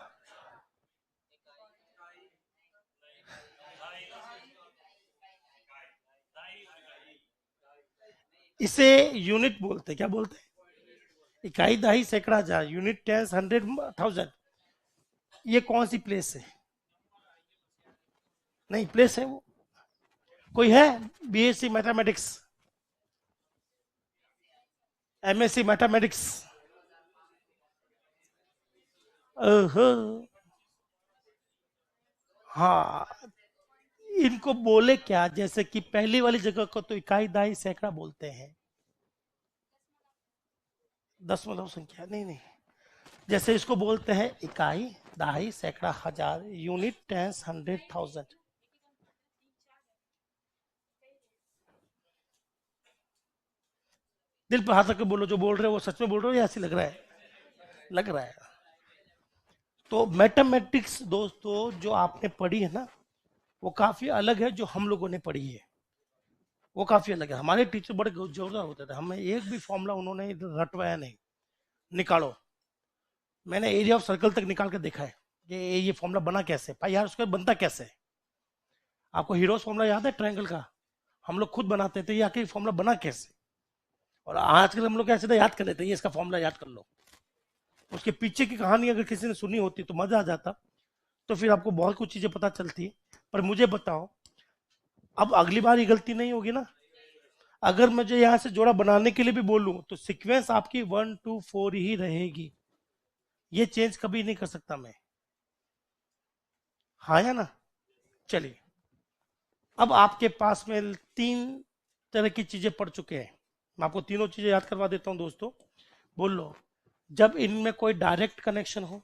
इसे यूनिट बोलते हैं, क्या बोलते हैं? इकाई, दहाई, सैकड़ा, हजार, यूनिट, टेंस, हंड्रेड, थाउजेंड। ये कौन सी प्लेस है? नहीं प्लेस है वो। कोई है? BSc mathematics, MSc mathematics. हाँ, इनको बोले क्या, जैसे कि पहली वाली जगह को तो इकाई, दहाई, सैकड़ा बोलते हैं। दशमलव संख्या नहीं नहीं, जैसे इसको बोलते हैं इकाई, दहाई, सैकड़ा, हजार, यूनिट, टेंस, हंड्रेड, थाउजेंड। दिल पर हाथ रख के बोलो, जो बोल रहे हो वो सच में बोल रहे हो या ऐसे लग रहा है? लग रहा है। तो मैथमेटिक्स दोस्तों जो आपने पढ़ी है ना, वो काफी अलग है जो हम लोगों ने पढ़ी है। वो काफी अलग है। हमारे टीचर बड़े जोरदार होते थे, हमें एक भी फॉर्मूला उन्होंने रटवाया नहीं। निकालो, मैंने एरिया ऑफ सर्कल तक निकाल के देखा है कि ये फॉर्मूला बना कैसे भाई, यार उसका बनता कैसे है। आपको हीरोज फॉर्मूला याद है ट्रायंगल का? हम लोग खुद बनाते थे, ये आखिर फॉर्मूला बना कैसे। और आजकल हम लोग कैसे तो याद कर लेते हैं, ये इसका फॉर्मूला याद कर लो। उसके पीछे की कहानी अगर किसी ने सुनी होती तो मजा आ जाता, तो फिर आपको बहुत कुछ चीजें पता चलती। पर मुझे बताओ, अब अगली बार ये गलती नहीं होगी ना। अगर मुझे यहां से जोड़ा बनाने के लिए भी बोलूं तो सीक्वेंस आपकी 1 2 4 ही रहेगी, ये चेंज कभी नहीं कर सकता मैं, हाँ या ना। चलिए, अब आपके पास में तीन तरह की चीजें पढ़ चुके हैं, मैं आपको तीनों चीजें याद करवा देता हूं दोस्तों। बोल लो, जब इनमें कोई डायरेक्ट कनेक्शन हो,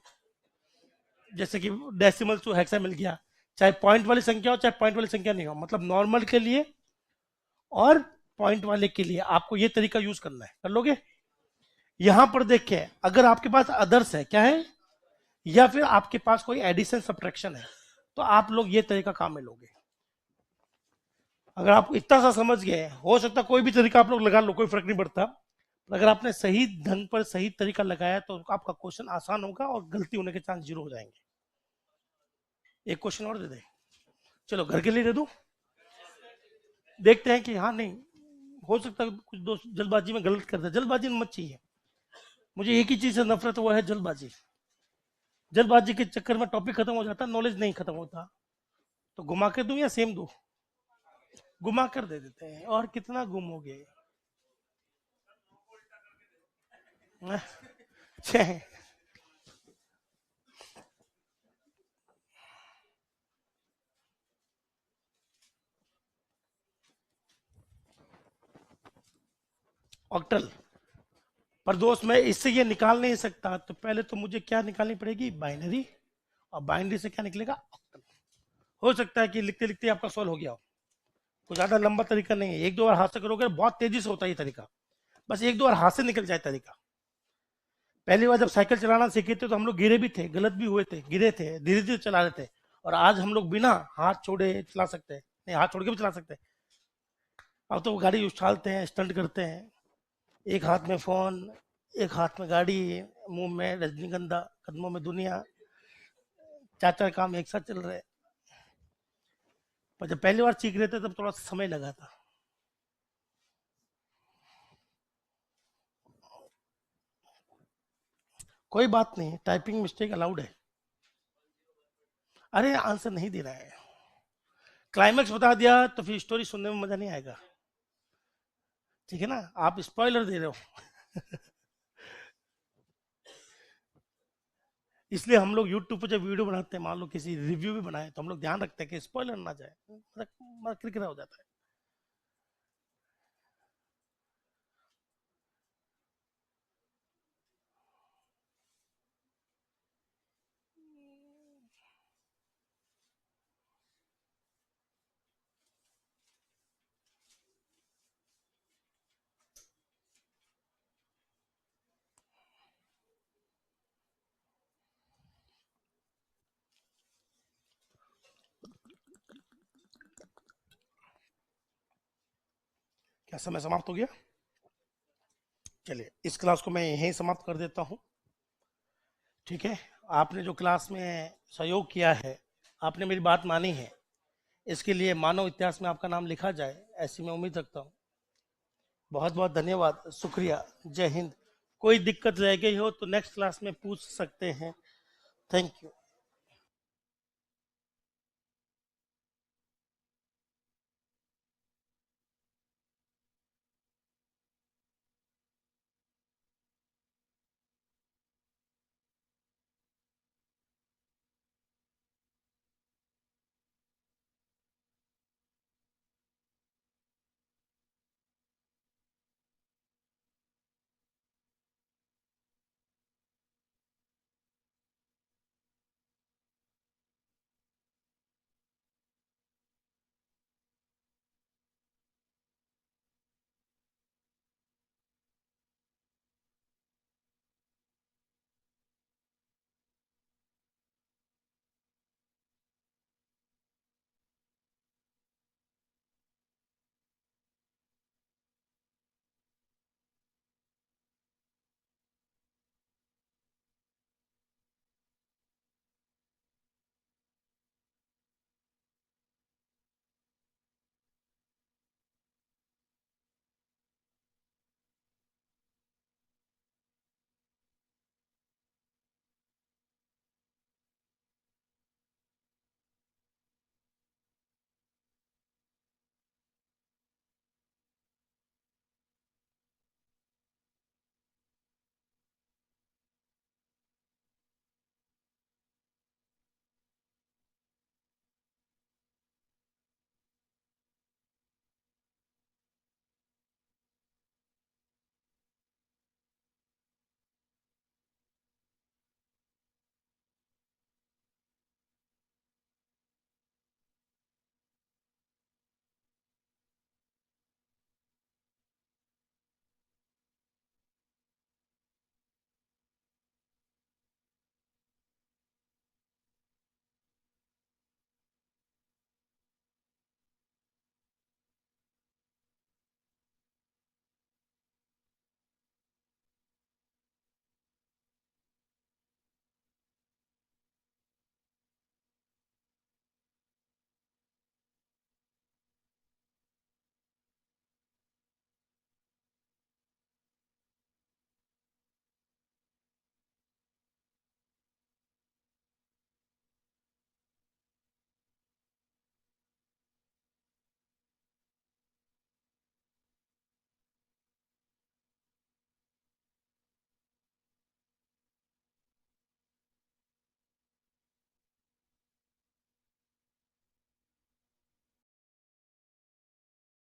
जैसे कि डेसिमल टू हेक्सा मिल गया, चाहे पॉइंट वाली संख्या हो चाहे पॉइंट वाली संख्या नहीं हो, मतलब नॉर्मल के लिए और पॉइंट वाले के लिए आपको ये तरीका यूज करना है, कर लोगे। यहां पर देखिए, अगर आपके पास अदर्स है, क्या है, या फिर आपके पास कोई एडिशन सब्ट्रैक्शन है, तो आप लोग ये तरीका काम में लोगे। अगर आप इतना सा समझ गए, हो सकता कोई भी तरीका आप लोग लगा लो, कोई फर्क नहीं पड़ता। अगर आपने सही ढंग पर सही तरीका लगाया तो आपका क्वेश्चन आसान होगा और गलती होने के चांस जीरो हो जाएंगे। एक क्वेश्चन और दे दे, चलो घर के लिए दे दूं, देखते हैं कि हाँ नहीं, हो सकता है कुछ दोस्त जल्दबाजी में गलत करते हैं। जल्दबाजी में मत चाहिए, मुझे एक ही चीज से नफरत है, वो है जल्दबाजी। जल्दबाजी के चक्कर में टॉपिक खत्म हो जाता, नॉलेज नहीं खत्म होता। तो घुमा के दूं या सेम दूं? घुमा कर दे देते हैं, और कितना गुम हो गए। छह। ऑक्टल पर दोस्त मैं इससे ये निकाल नहीं सकता, तो पहले तो मुझे क्या निकालनी पड़ेगी, बाइनरी, और बाइनरी से क्या निकलेगा, ऑक्टल। हो सकता है कि लिखते लिखते आपका सॉल्व हो गया हो, कुछ ज्यादा लंबा तरीका नहीं है, एक दो बार हाथ से करोगे बहुत तेजी से होता है ये तरीका, बस एक दो बार हाथ से निकल जाए तरीका। पहली बार जब साइकिल चलाना सीखे थे तो हम लोग गिरे भी थे, गलत भी हुए थे, गिरे थे, धीरे धीरे चला रहे थे, और आज हम लोग बिना हाथ छोड़े चला सकते हैं, नहीं हाथ छोड़ के भी चला सकते हैं। अब तो गाड़ी उछालते हैं, स्टंट करते हैं, एक हाथ में फोन, एक हाथ में गाड़ी, मुंह में रजनीगंधा, कदमों में दुनिया, चार चार काम एक साथ चल रहे हैं। पर जब पहली बार सीख रहे थे तब थोड़ा समय लगा था। कोई बात नहीं, टाइपिंग मिस्टेक अलाउड है। अरे आंसर नहीं दे रहा है, क्लाइमेक्स बता दिया तो फिर स्टोरी सुनने में मजा नहीं आएगा, ठीक है ना, आप स्पॉइलर दे रहे हो। इसलिए हम लोग यूट्यूब पर जब वीडियो बनाते हैं, मान लो किसी रिव्यू भी बनाए, तो हम लोग ध्यान रखते हैं कि स्पॉइलर ना जाए, मतलब किरकिरा हो जाता है। क्या समय समाप्त हो गया? चलिए इस क्लास को मैं यहीं समाप्त कर देता हूँ, ठीक है। आपने जो क्लास में सहयोग किया है, आपने मेरी बात मानी है, इसके लिए मानव इतिहास में आपका नाम लिखा जाए ऐसी मैं उम्मीद रखता हूँ। बहुत बहुत धन्यवाद, शुक्रिया, जय हिंद। कोई दिक्कत रह गई हो तो नेक्स्ट क्लास में पूछ सकते हैं। Thank you.